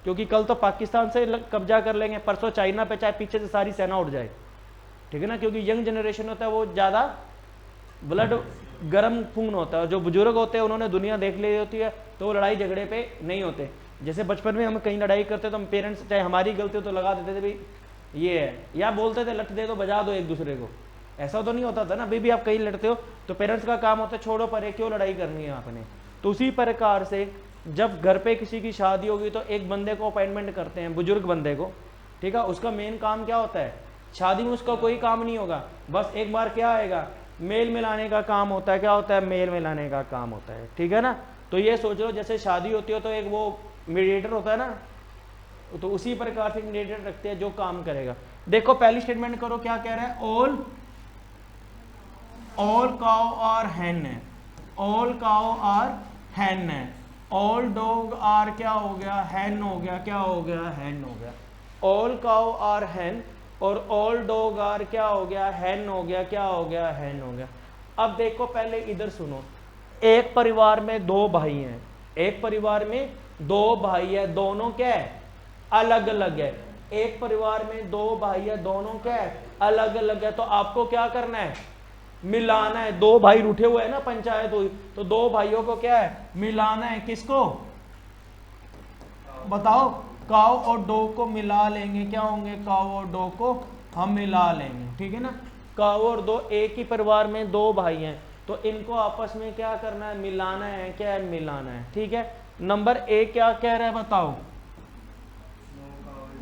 क्योंकि कल तो पाकिस्तान से कब्जा कर लेंगे, परसों चाइना पे, चाहे पीछे से सारी सेना उठ जाए, ठीक है ना, क्योंकि यंग जनरेशन होता है वो ज़्यादा ब्लड गर्म खून होता है। जो बुजुर्ग होते हैं उन्होंने दुनिया देख ली होती है, तो वो लड़ाई झगड़े पे नहीं होते। जैसे बचपन में हम कहीं लड़ाई करते तो हम पेरेंट्स, चाहे हमारी गलती हो तो लगा देते थे भाई ये है, या बोलते थे लट दे दो, बजा दो एक दूसरे को। ऐसा तो नहीं होता था ना। अभी भी आप कहीं लड़ते हो तो पेरेंट्स का काम होता है छोड़ो परे, क्यों लड़ाई करनी है आपने। तो उसी प्रकार से जब घर पे किसी की शादी होगी तो एक बंदे को अपॉइंटमेंट करते हैं, बुजुर्ग बंदे को, ठीक है। उसका मेन काम क्या होता है, शादी में उसका कोई काम नहीं होगा, बस एक बार क्या आएगा, मेल मिलाने का काम होता है। क्या होता है, मेल मिलाने का काम होता है, ठीक है ना। तो ये सोच लो जैसे शादी होती हो तो एक वो मीडिएटर होता है ना, तो उसी प्रकार से मीडिएटर रखते हैं जो काम करेगा। देखो पहली स्टेटमेंट करो, क्या कह रहा है, ऑल काउ आर हैन है, ऑल काउ आर हैन है, ऑल डॉग आर क्या हो गया, हैन हो गया, क्या हो गया, हैन हो गया। ऑल काउ आर हैन और ऑल डॉग आर क्या हो गया, हैन हो गया, क्या हो गया, हैन हो गया। अब देखो पहले इधर सुनो, एक परिवार में दो भाई हैं, एक परिवार में दो भाई है, दोनों क्या है, अलग अलग है। एक परिवार में दो भाई है, दोनों क्या है, अलग अलग है। तो आपको क्या करना है, मिलाना है। दो भाई रूठे हुए हैं ना, पंचायत हुई, तो दो भाइयों को क्या है, मिलाना है। किसको बताओ, काऊ और डॉग को मिला लेंगे, क्या होंगे, काऊ और डॉग को हम मिला लेंगे, ठीक है ना। काऊ और दो, एक ही परिवार में दो भाई हैं, तो इनको आपस में क्या करना है, मिलाना है, क्या है, मिलाना है, ठीक है। नंबर ए क्या कह रहा है बताओ,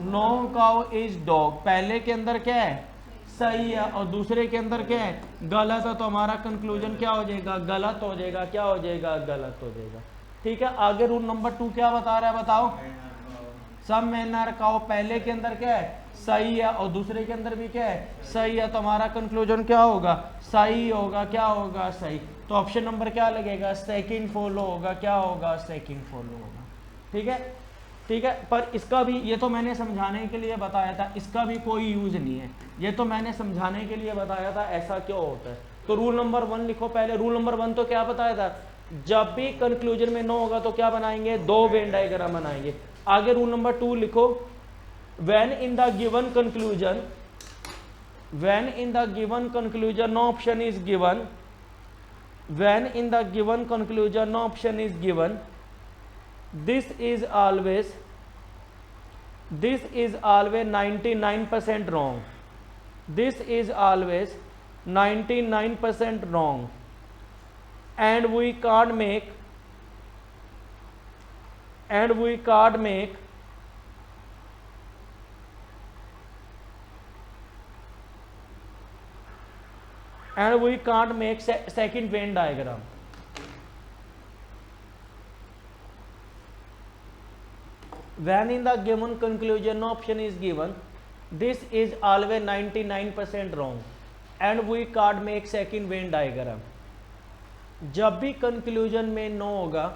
नो काउ इज डॉग। पहले के अंदर क्या है, सही है, और दूसरे के अंदर क्या है, गलत है। तो हमारा कंक्लूजन क्या हो जाएगा, गलत हो जाएगा, क्या हो जाएगा, गलत हो जाएगा, ठीक है। आगे रूल नंबर 2 क्या बता रहा है बताओ, सम मैन आर काउ। पहले के अंदर क्या है, सही है, और दूसरे के अंदर भी क्या है, सही है। तो हमारा कंक्लूजन क्या होगा, सही होगा, क्या होगा, सही। तो ऑप्शन नंबर क्या लगेगा, सेकंड फॉलो होगा, क्या होगा, सेकंड फॉलो होगा, ठीक है, ठीक है। पर इसका भी, ये तो मैंने समझाने के लिए बताया था, इसका भी कोई यूज नहीं है, ये तो मैंने समझाने के लिए बताया था ऐसा क्यों होता है। तो रूल नंबर 1 लिखो पहले। रूल नंबर 1 तो क्या बताया था, जब भी कंक्लूजन में नो होगा तो क्या बनाएंगे, दो वेन डायग्राम बनाएंगे। आगे रूल नंबर 2 लिखो, when in the given conclusion, when in the given conclusion no option is given, when in the given conclusion no option is given, this is always 99% wrong, this is always 99% wrong, and we can't make second Venn diagram. When in the given conclusion no option is given, this is always 99% wrong and we can't make second Venn diagram. जब भी कंक्लूजन में नो होगा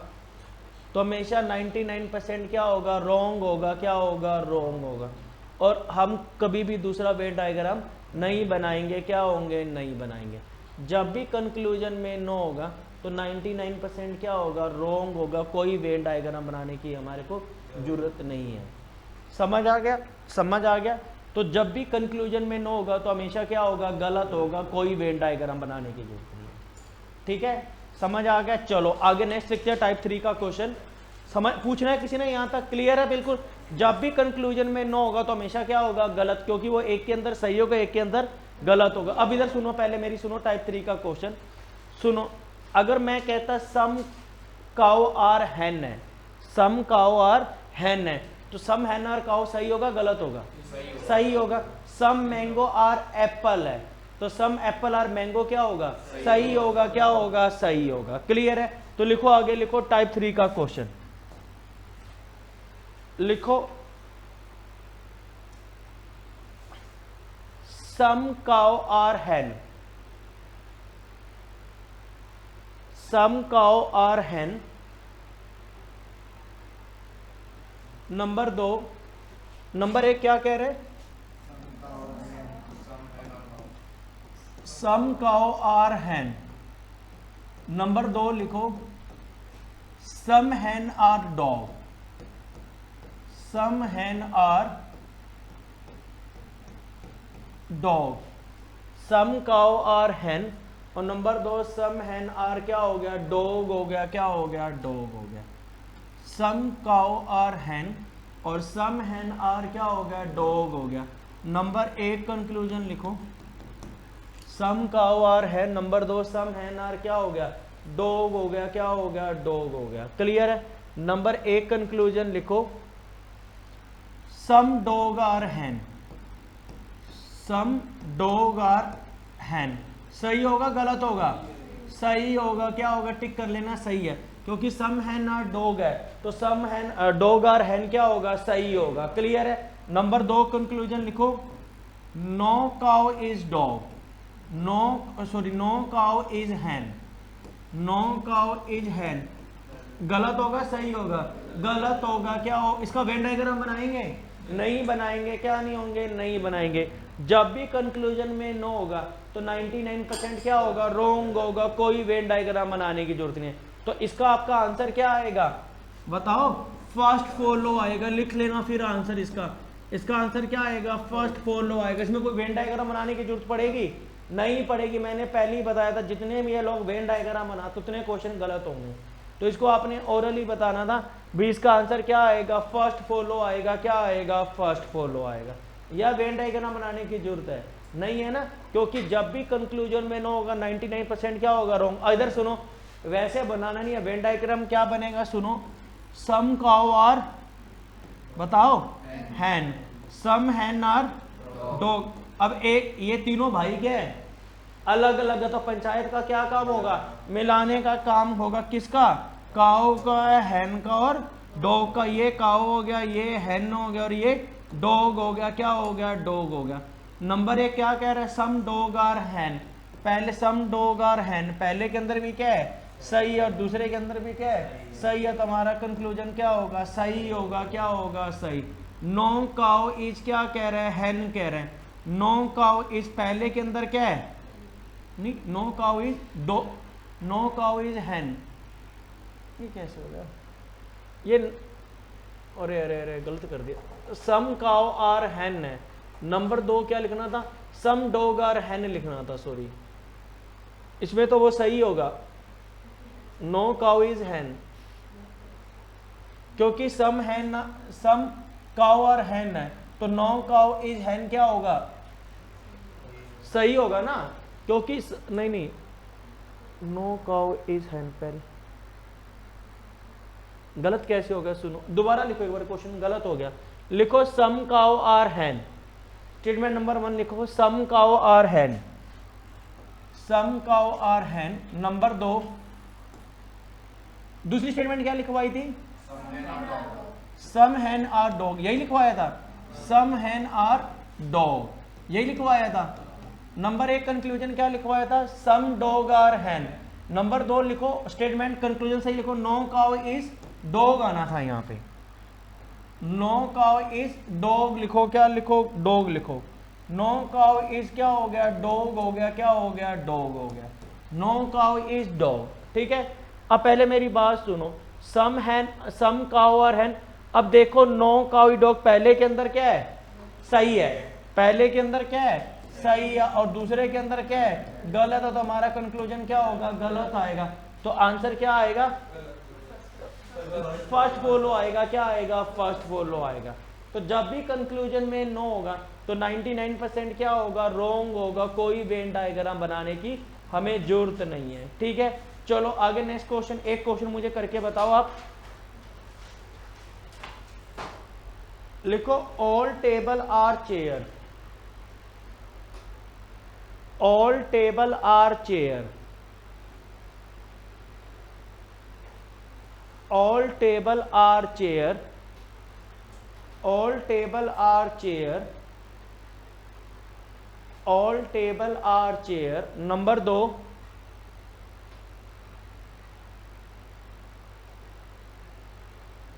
तो हमेशा 99% क्या होगा, रॉन्ग होगा, क्या होगा, रॉन्ग होगा। और हम कभी भी दूसरा वेन डायग्राम नहीं बनाएंगे, क्या होंगे, नहीं बनाएंगे। जब भी कंक्लूजन में नो होगा तो 99% क्या होगा, रॉन्ग होगा। कोई वेन डायग्राम बनाने की हमारे को जरूरत नहीं है। समझ आ गया, समझ आ गया। तो जब भी कंक्लूजन में नो होगा तो हमेशा क्या होगा, गलत होगा, कोई वेन डायग्राम बनाने की जरूरत नहीं है, ठीक है, समझ आ गया। चलो आगे नेक्स्ट लिखते हैं टाइप 3 का क्वेश्चन। समझ पूछना है किसी ने, यहाँ तक क्लियर है बिल्कुल। जब भी कंक्लूजन में नो होगा तो हमेशा क्या होगा, गलत, क्योंकि वो एक के अंदर सही होगा, एक के अंदर गलत होगा। अब इधर सुनो, पहले मेरी सुनो टाइप 3 का क्वेश्चन सुनो। अगर मैं कहता सम काउ आर हैन है, सम काउ आर हैन है, तो सम हैन आर काउ सही होगा, गलत होगा, सही होगा। सम मैंगो आर एप्पल है, तो सम एप्पल आर मैंगो क्या होगा, सही होगा, क्या होगा, सही होगा। क्लियर है। तो लिखो आगे, लिखो टाइप 3 का क्वेश्चन लिखो, some cow are hen, some cow are hen. Number 2, number 1 क्या कह रहे, some cow are hen. Number 2 लिखो, some hen are dog, some hen are dog. Some cow are hen और नंबर 2 सम हैन आर क्या हो गया, डॉग हो गया, क्या हो गया, डॉग हो गया। सम काउ आर हैन और सम हैन आर क्या हो गया, डॉग हो गया। नंबर 1 कंक्लूजन लिखो, some cow are hen, number 2 some hen are क्या हो गया, डॉग हो गया, क्या हो गया, डॉग हो गया। क्लियर है। नंबर 1 कंक्लूजन लिखो, some dog are hen, some dog are hen. सही होगा गलत होगा, सही होगा, क्या होगा, टिक कर लेना, सही है, क्योंकि सम हैन आर डॉग है, तो सम हैन डॉग आर हैन क्या होगा, सही होगा। क्लियर है। नंबर 2 कंक्लूजन लिखो, no cow is dog, no cow is hen, no cow is hen. गलत होगा सही होगा, गलत होगा, क्या हो, इसका वेन डायग्राम बनाएंगे, नहीं बनाएंगे, क्या नहीं होंगे, नहीं बनाएंगे। जब भी कंक्लूजन में नो होगा तो 99% क्या होगा, रोंग होगा, कोई वेन डायग्राम बनाने की जरूरत नहीं है। तो इसका आपका आंसर क्या आएगा बताओ, फर्स्ट फॉलो आएगा, लिख लेना फिर आंसर इसका आंसर क्या आएगा, फर्स्ट फॉलो आएगा। इसमें कोई वेन डायग्राम बनाने की जरूरत पड़ेगी, नहीं पड़ेगी। मैंने पहले ही बताया था, जितने भी ये लोग वेन डायग्राम बनाते उतने क्वेश्चन गलत होंगे, तो इसको आपने ओरली बताना था भी। इसका आंसर क्या आएगा, फर्स्ट फॉलो आएगा, क्या आएगा, फर्स्ट फॉलो आएगा। या वेन डायग्राम बनाने की जरूरत है नहीं है ना, क्योंकि जब भी कंक्लूजन में नो होगा 99% क्या होगा, रॉन्ग। इधर सुनो, वैसे बनाना नहीं है, वेन डायग्राम क्या बनेगा, सुनो, सम काउ आर, बताओ, हैन, सम हैन आर डॉग। अब एक ये तीनों भाई क्या है, अलग अलग है, तो पंचायत का क्या काम होगा, मिलाने का काम होगा, किसका, काऊ का, हैन का और डॉग का। ये काऊ हो गया, ये हैन हो गया और ये डॉग हो गया, क्या हो गया, डॉग हो गया। नंबर 1 क्या कह रहा है, सम डॉग आर हैन, पहले सम डॉग आर हैन, पहले के अंदर भी क्या है, सही है, और दूसरे के अंदर भी क्या है, सही है। तुम्हारा कंक्लूजन क्या होगा, सही होगा, क्या होगा, सही। नो काउ इज क्या कह रहे हैं, हैन कह रहे हैं। नो काउ इज पहले के अंदर क्या है, नहीं, no cow is dog, no cow is hen, ये कैसे हो गया ये, अरे अरे अरे गलत कर दिया। सम काउ आर हैन है, नंबर 2 क्या लिखना था, सम डॉग आर हैन लिखना था, सॉरी, इसमें तो वो सही होगा, नो काउ इज हैन, क्योंकि सम हैन, सम काउ आर हैन है, तो नो काउ इज हैन क्या होगा, सही होगा ना, क्योंकि नहीं, नो काउ इज हैन, पहले गलत कैसे होगा, सुनो दोबारा लिखो एक बार, क्वेश्चन गलत हो गया। लिखो some cow are hen, statement number 1 लिखो, some cow are hen, some cow are hen. Number 2 दूसरी स्टेटमेंट क्या लिखवाई थी, सम हैन आर डॉग, यही लिखवाया था, सम हैन आर डॉग, यही लिखवाया था। नंबर 1 कंक्लूजन क्या लिखवाया था, सम डॉग आर हैन। नंबर 2 लिखो स्टेटमेंट कंक्लूजन सही लिखो, नो काउ इज डॉग आना था यहाँ पे, नो काउ इज डॉग लिखो, क्या लिखो, डॉग लिखो। नो काउ इज क्या हो गया, डॉग हो गया, क्या हो गया, डॉग हो गया। नो काउ इज डॉग, ठीक है। अब पहले मेरी बात सुनो, सम हैन, सम काउ आर हैन। अब देखो नो काउ डॉग पहले के अंदर क्या है, सही है, पहले के अंदर क्या है, सही है, और दूसरे के अंदर क्या है, गलत है, तो हमारा कंक्लूजन क्या होगा, गलत आएगा। तो आंसर क्या आएगा, फर्स्ट फॉलो आएगा, क्या आएगा, फर्स्ट फॉलो आएगा। तो जब भी कंक्लूजन में नो होगा तो 99% क्या होगा, रोंग होगा, कोई वेन डायग्राम बनाने की हमें जरूरत नहीं है, ठीक है। चलो आगे नेक्स्ट क्वेश्चन, एक क्वेश्चन मुझे करके बताओ आप। लिखो all table are chair, all table are chair, all table are chair, all table are chair, all table are chair। Number 2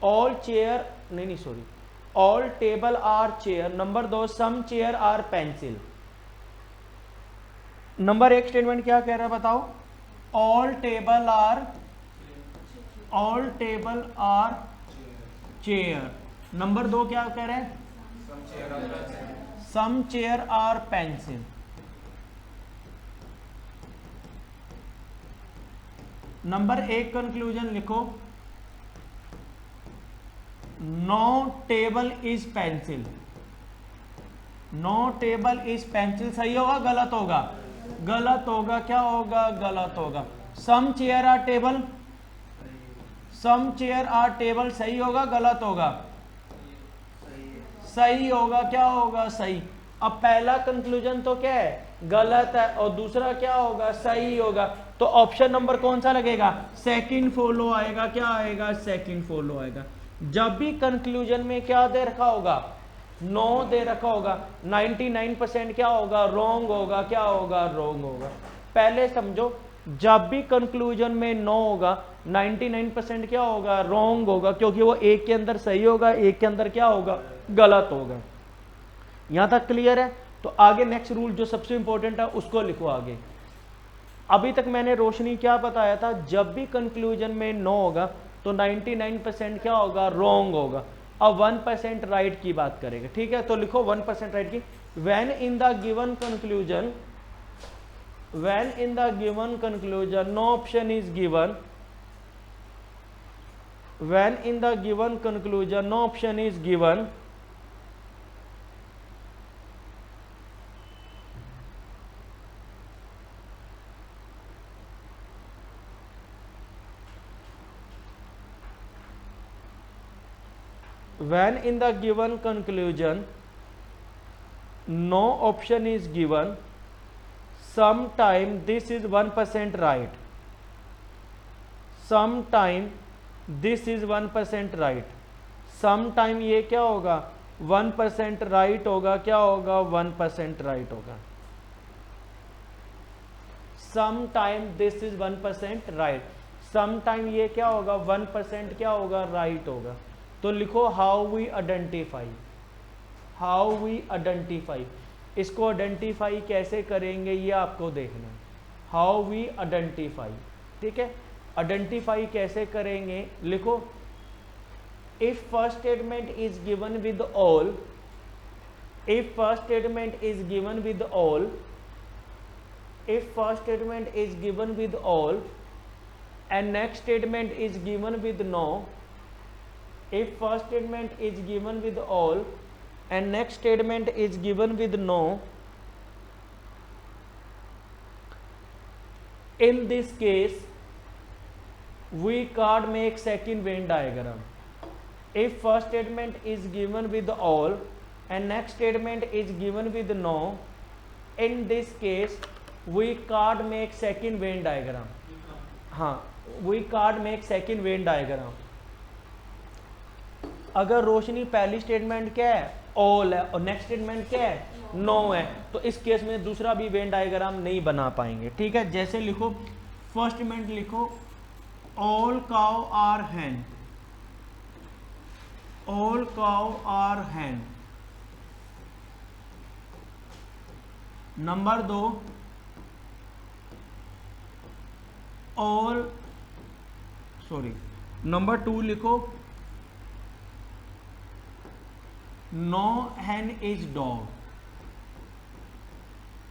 all chair, नहीं sorry, all table are chair। Number 2 some chair are pencil। Number 1 statement क्या कह रहा है बताओ, all table are, all table are chair. Number 2 क्या कह रहे हैं, some chair are pencil. Number 1 conclusion लिखो, no table is pencil. No table is pencil सही होगा गलत होगा? गलत होगा। क्या होगा? गलत होगा। Some chair are table, some chair are table सही होगा गलत होगा? सही होगा। क्या होगा? सही। अब पहला कंक्लूजन तो क्या है? गलत है, और दूसरा क्या होगा? सही होगा। तो ऑप्शन नंबर कौन सा लगेगा? सेकंड फॉलो आएगा। क्या आएगा? सेकंड फॉलो आएगा। जब भी कंक्लूजन में क्या दे रखा होगा? नो दे रखा होगा, 99% क्या होगा? रॉन्ग होगा। क्या होगा? रॉन्ग होगा। पहले समझो, जब भी कंक्लूजन में नो होगा 99% क्या होगा? रॉन्ग होगा, क्योंकि वो एक के अंदर सही होगा, एक के अंदर क्या होगा? गलत होगा। यहां तक क्लियर है? तो आगे नेक्स्ट रूल जो सबसे इंपॉर्टेंट है उसको लिखो आगे। अभी तक मैंने रोशनी क्या बताया था? जब भी कंक्लूजन में नो होगा तो 99% क्या होगा? रॉन्ग होगा। अब 1% राइट की बात करेंगे, ठीक है? तो लिखो 1% राइट की। When in the given conclusion, when in the given conclusion no option is given, when in the given conclusion no option is given, when in the given conclusion no option is given, sometime this is 1% right, sometime this is 1% right, sometime ये क्या होगा? 1% राइट होगा। क्या होगा? 1% राइट होगा। sometime this is 1% right, sometime ये क्या होगा? 1% क्या होगा? राइट होगा। तो लिखो how we identify, how we identify. इसको आइडेंटिफाई कैसे करेंगे ये आपको देखना है। हाउ वी आइडेंटिफाई, ठीक है? आइडेंटिफाई कैसे करेंगे? लिखो, if first statement is given with all, if first statement is given with all, if first statement is given with all and next statement is given with no, if first statement is given with all and next statement is given with no, in this case we can't make second Venn diagram. If first statement is given with all and next statement is given with no, in this case we can't make second Venn diagram. हाँ, we can't make second Venn diagram. अगर रोशनी पहली स्टेटमेंट क्या है? ऑल है, और नेक्स्ट स्टेटमेंट क्या है? नो है, तो इस केस में दूसरा भी वेन डायग्राम नहीं बना पाएंगे, ठीक है? जैसे लिखो, फर्स्ट स्टेटमेंट लिखो, all cow are hen, all cow are hen. Number 2, all, sorry, number 2 लिखो, no hen is dog,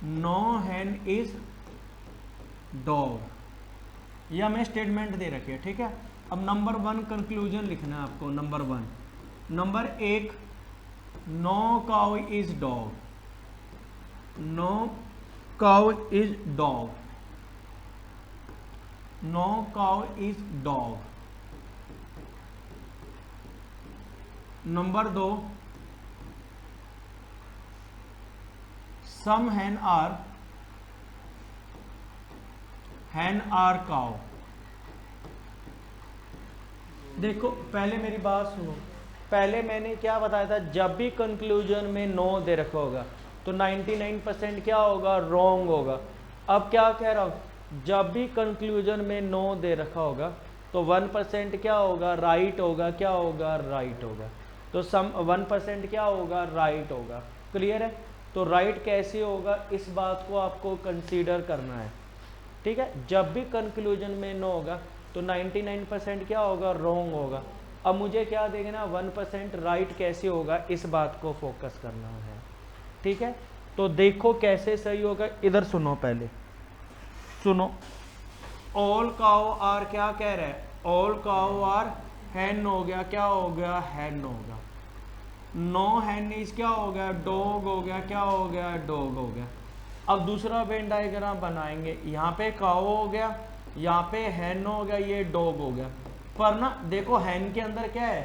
no hen is dog. यह हमें स्टेटमेंट दे रखे, ठीक है? अब नंबर 1 कंक्लूजन लिखना है आपको। Number 1, number 1, no cow is dog, no cow is dog, no cow is dog. Number 2, some hen are cow। देखो पहले मेरी बात सुनो, पहले मैंने क्या बताया था? जब भी कंक्लूजन में नो दे रखा होगा तो 99% क्या होगा? रॉन्ग होगा। अब क्या कह रहा हूँ? जब भी कंक्लूजन में नो दे रखा होगा तो 1% क्या होगा? राइट होगा। क्या होगा? राइट होगा। तो सम 1% क्या होगा? राइट होगा। क्लियर है? तो राइट कैसे होगा इस बात को आपको कंसीडर करना है, ठीक है? जब भी कंक्लूजन में नो होगा तो 99% क्या होगा? रॉन्ग होगा। अब मुझे क्या देखना? 1% राइट कैसे होगा, इस बात को फोकस करना है, ठीक है? तो देखो कैसे सही होगा। इधर सुनो, पहले सुनो, ऑल काउ आर क्या कह रहा है, ऑल काउ आर हैन हो गया, क्या हो गया, हैन हो गया। नो हैन इज क्या हो गया, डॉग हो गया, क्या हो गया, डॉग हो गया। अब दूसरा वेन डायग्राम बनाएंगे, यहाँ पे काउ हो गया, यहाँ पे हैन हो गया, ये डॉग हो गया। पर ना देखो हैन के अंदर क्या है,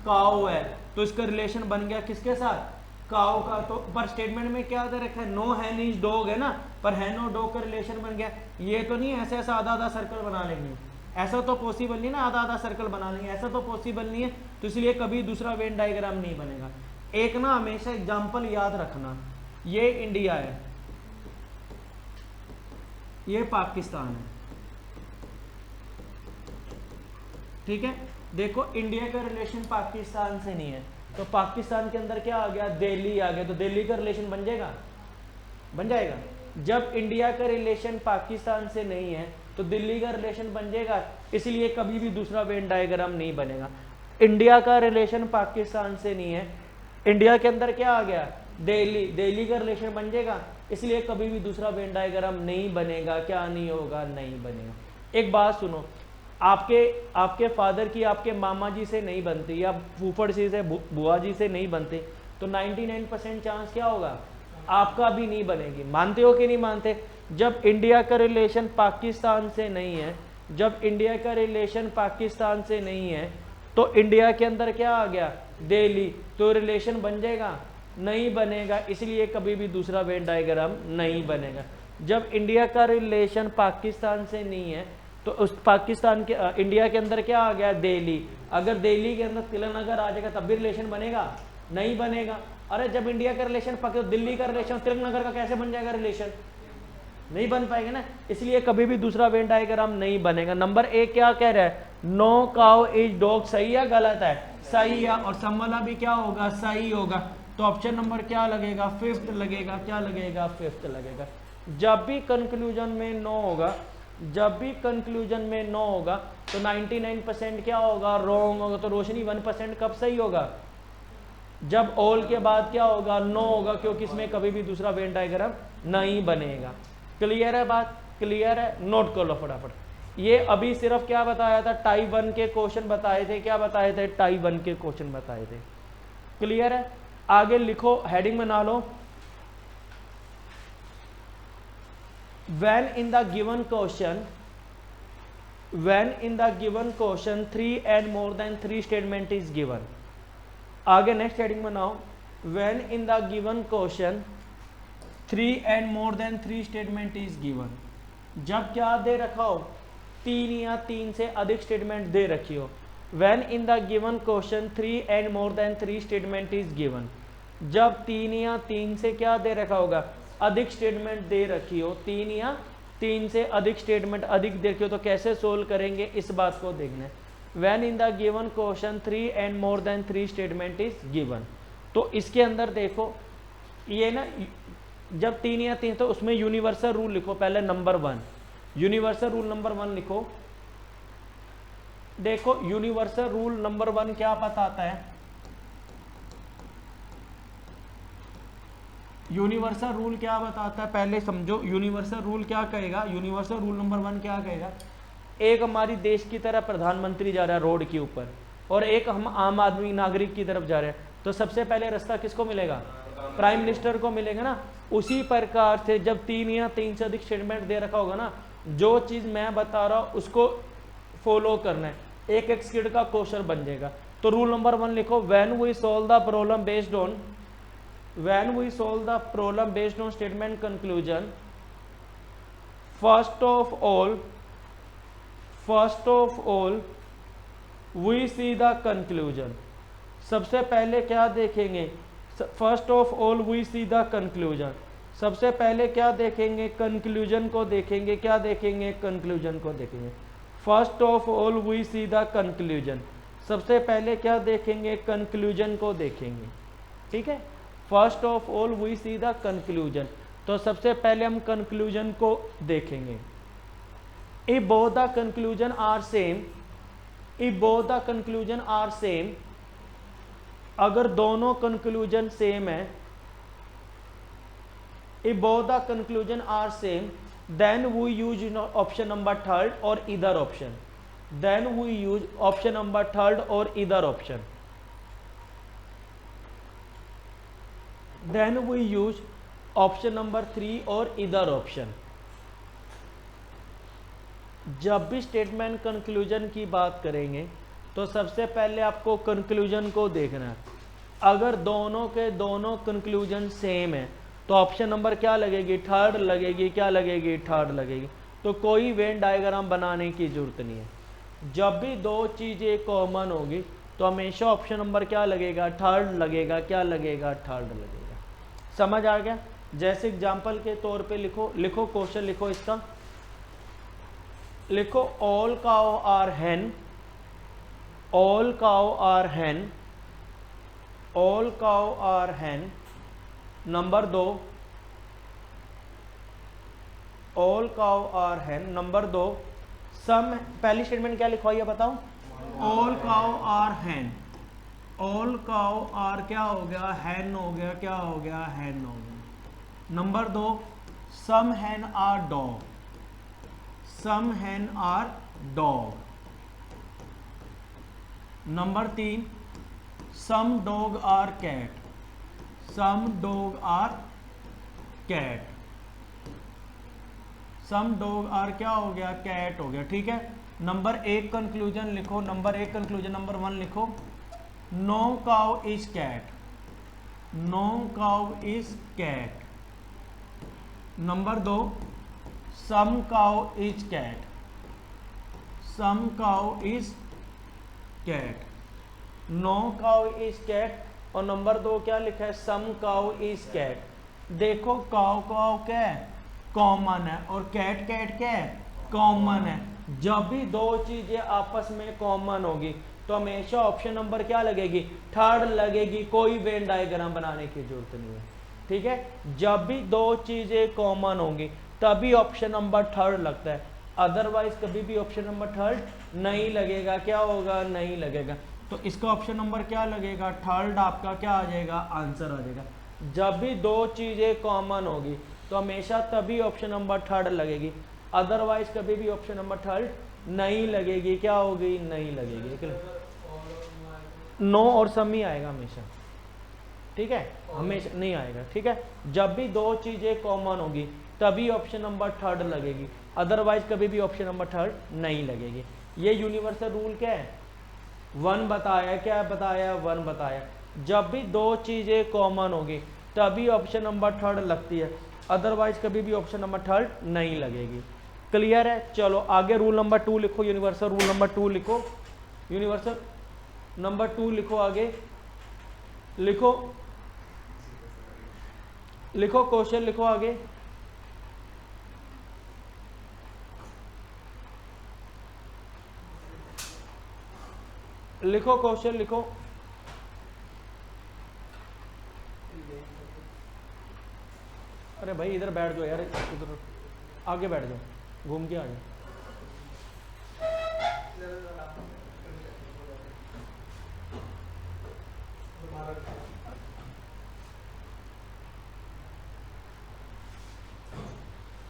काउ है, तो इसका रिलेशन बन गया किसके साथ, काउ का। तो पर स्टेटमेंट में क्या दे रखा है, नो हैन इज डॉग है ना, पर हैन और डॉग का रिलेशन बन गया। ये तो नहीं ऐसे ऐसा आधा आधा सर्कल बना लेंगे, ऐसा तो पॉसिबल नहीं ना, आधा आधा सर्कल बना लेंगे, ऐसा तो पॉसिबल नहीं है। तो इसलिए कभी दूसरा वेन डायग्राम नहीं बनेगा। एक ना हमेशा एग्जाम्पल याद रखना, ये इंडिया है, ये पाकिस्तान है, ठीक है। देखो इंडिया का रिलेशन पाकिस्तान से नहीं है, तो पाकिस्तान के अंदर क्या आ गया, दिल्ली आ गया, तो दिल्ली का रिलेशन बन जाएगा, बन जाएगा। जब इंडिया का रिलेशन पाकिस्तान से नहीं है तो दिल्ली का रिलेशन बन जाएगा, इसलिए कभी भी दूसरा वेन डायग्राम नहीं बनेगा। इंडिया का रिलेशन पाकिस्तान से नहीं है, इंडिया के अंदर क्या आ गया, दिल्ली, दिल्ली का रिलेशन बन जाएगा, इसलिए कभी भी दूसरा वेन डायग्राम नहीं बनेगा। क्या नहीं होगा, नहीं बनेगा। एक बात सुनो, आपके फादर की आपके मामा जी से नहीं बनती या फूफड़ जी से, बुआ जी से नहीं बनती, तो 99% चांस क्या होगा, आपका भी नहीं बनेगी। मानते हो कि नहीं मानते। जब इंडिया का रिलेशन पाकिस्तान से नहीं है, जब इंडिया का रिलेशन पाकिस्तान से नहीं है, तो इंडिया के अंदर क्या आ गया, दिल्ली, तो रिलेशन बन जाएगा, नहीं बनेगा, इसलिए कभी भी दूसरा वेन डायग्राम नहीं बनेगा। जब इंडिया का रिलेशन पाकिस्तान से नहीं है, तो उस पाकिस्तान के इंडिया के अंदर क्या आ गया, दिल्ली, अगर दिल्ली के अंदर तिलकनगर आ जाएगा तब भी रिलेशन बनेगा, नहीं बनेगा। अरे जब इंडिया का रिलेशन दिल्ली का रिलेशन तिलकनगर का कैसे बन जाएगा रिलेशन, नहीं बन पाएगा ना, इसलिए कभी भी दूसरा वेन डायग्राम नहीं बनेगा। नंबर एक क्या कह रहा है, नो काउ इज डॉग, सही है गलत है, सही है, और समवाला भी क्या होगा, सही होगा। तो ऑप्शन नंबर क्या लगेगा, फिफ्थ लगेगा, क्या लगेगा, फिफ्थ लगेगा। जब भी कंक्लूजन में नो होगा, जब भी कंक्लूजन में नो होगा तो 99% क्या होगा, रॉन्ग होगा। तो रोशनी 1% कब सही होगा, जब ऑल के बाद क्या होगा, नो होगा, क्योंकि इसमें कभी भी दूसरा वेन डायग्राम नहीं बनेगा। क्लियर है बात, क्लियर है, नोट कर लो फटाफट। ये अभी सिर्फ क्या बताया था, टाइप 1 के क्वेश्चन बताए थे, क्या बताए थे, टाइप 1 के क्वेश्चन बताए थे। क्लियर है, आगे लिखो, हेडिंग बना लो, when in the given question, when in the given question 3 and more than 3 statement is given। आगे नेक्स्ट हेडिंग बनाओ, when in the given question 3 and more than 3 statement is given। जब क्या दे रखा हो, 3 या 3 से अधिक स्टेटमेंट दे रखी हो। when in the given question 3 and more than 3 statement is given, जब 3 या 3 से क्या दे रखा होगा, अधिक स्टेटमेंट दे रखी हो, 3 या 3 से अधिक स्टेटमेंट अधिक दे रखी हो, तो कैसे सोल्व करेंगे, इस बात को देखना है। When in the given question 3 and more than 3 statement is given, तो इसके अंदर देखो ये ना, जब 3 या 3 तो उसमें यूनिवर्सल रूल लिखो पहले, नंबर 1 यूनिवर्सल रूल नंबर 1 लिखो। देखो यूनिवर्सल रूल नंबर 1 क्या बताता है, यूनिवर्सल रूल क्या बताता है, पहले समझो यूनिवर्सल रूल क्या कहेगा। यूनिवर्सल रूल नंबर 1 क्या कहेगा, एक हमारी देश की तरह प्रधानमंत्री जा रहा है रोड के ऊपर, और एक हम आम आदमी नागरिक की तरफ जा रहे हैं, तो सबसे पहले रास्ता किसको मिलेगा, प्राइम मिनिस्टर को मिलेगा ना। उसी प्रकार से जब 3 या 3 से अधिक स्टेटमेंट दे रखा होगा ना, जो चीज़ मैं बता रहा हूँ उसको फॉलो करना है, एक एक स्किड का क्वेश्चन बन जाएगा। तो रूल नंबर 1 लिखो, when we solve the problem based on, when we solve the problem based on statement conclusion, first of all we see the conclusion। सबसे पहले क्या देखेंगे, first of all we see the conclusion, सबसे पहले क्या देखेंगे, कंक्लूजन को देखेंगे, क्या देखेंगे, कंक्लूजन को देखेंगे। First of all we see the conclusion, सबसे पहले क्या देखेंगे, कंक्लूजन को देखेंगे, ठीक है। First of all we see the conclusion, तो सबसे पहले हम कंक्लूजन को देखेंगे। If both the conclusion are same, if both the conclusion are same, अगर दोनों कंक्लूजन सेम है, if both the conclusion are same, then we use option number third or either option. Then we use option number third or either option. Then we use option number 3 और either option. जब भी स्टेटमेंट कंक्लूजन की बात करेंगे तो सबसे पहले आपको कंक्लूजन को देखना है। अगर दोनों के दोनों कंक्लूजन सेम है तो ऑप्शन नंबर क्या लगेगी, थर्ड लगेगी। क्या लगेगी, थर्ड लगेगी। तो कोई वेन डायग्राम बनाने की जरूरत नहीं है। जब भी दो चीज़ें कॉमन होगी तो हमेशा ऑप्शन नंबर क्या लगेगा, थर्ड लगेगा। क्या लगेगा, थर्ड लगेगा। समझ आ गया। जैसे एग्जाम्पल के तौर पे लिखो क्वेश्चन लिखो इसका, लिखो all cow are hen, all cow are hen, all cow are hen। Number 2 all cow are hen। Number 2 some, पहली स्टेटमेंट क्या लिखवाई है बताओ, all cow are hen। All cow are क्या हो गया, hen हो गया। क्या हो गया, hen हो गया। Number 2 some hen are dog, some hen are dog. Number 3 some dog are cat, some dog are cat. Some dog are क्या हो गया, कैट हो गया। ठीक है। नंबर 1 कंक्लूजन लिखो, नंबर 1 कंक्लूजन नंबर 1 लिखो, no cow is cat, no cow is cat. Number 2 some cow is cat, some cow is cat. No cow is cat और नंबर 2 क्या लिखा है, सम काउ इज कैट। देखो काउ काउ क्या है, कॉमन है, और कैट कैट क्या है, कॉमन है। जब भी दो चीजें आपस में कॉमन होगी तो हमेशा ऑप्शन नंबर क्या लगेगी, थर्ड लगेगी। कोई वेन डायग्राम बनाने की जरूरत नहीं है। ठीक है। जब भी दो चीजें कॉमन होंगी तभी ऑप्शन नंबर थर्ड लगता है, अदरवाइज कभी भी ऑप्शन नंबर थर्ड नहीं लगेगा। क्या होगा, नहीं लगेगा। तो इसका ऑप्शन नंबर क्या लगेगा, थर्ड आपका क्या आ जाएगा, आंसर आ जाएगा। जब भी दो चीजें कॉमन होगी तो हमेशा तभी ऑप्शन नंबर थर्ड लगेगी, अदरवाइज कभी भी ऑप्शन नंबर थर्ड नहीं लगेगी। क्या होगी, नहीं लगेगी। नो और सम ही आएगा हमेशा। ठीक है, हमेशा नहीं आएगा। ठीक है। जब भी दो चीजें कॉमन होगी तभी ऑप्शन नंबर थर्ड लगेगी, अदरवाइज कभी भी ऑप्शन नंबर थर्ड नहीं लगेगी। ये यूनिवर्सल रूल क्या है, 1 बताया। क्या बताया, 1 बताया। जब भी दो चीजें कॉमन होगी तभी ऑप्शन नंबर थर्ड लगती है, अदरवाइज कभी भी ऑप्शन नंबर थर्ड नहीं लगेगी। क्लियर है। चलो आगे रूल नंबर 2 लिखो, यूनिवर्सल रूल नंबर 2 लिखो, यूनिवर्सल नंबर 2 लिखो। आगे लिखो, लिखो क्वेश्चन लिखो। आगे लिखो क्वेश्चन लिखो। अरे भाई इधर बैठ जाओ यार, इधर आगे बैठ जाओ, घूम के आ जाओ।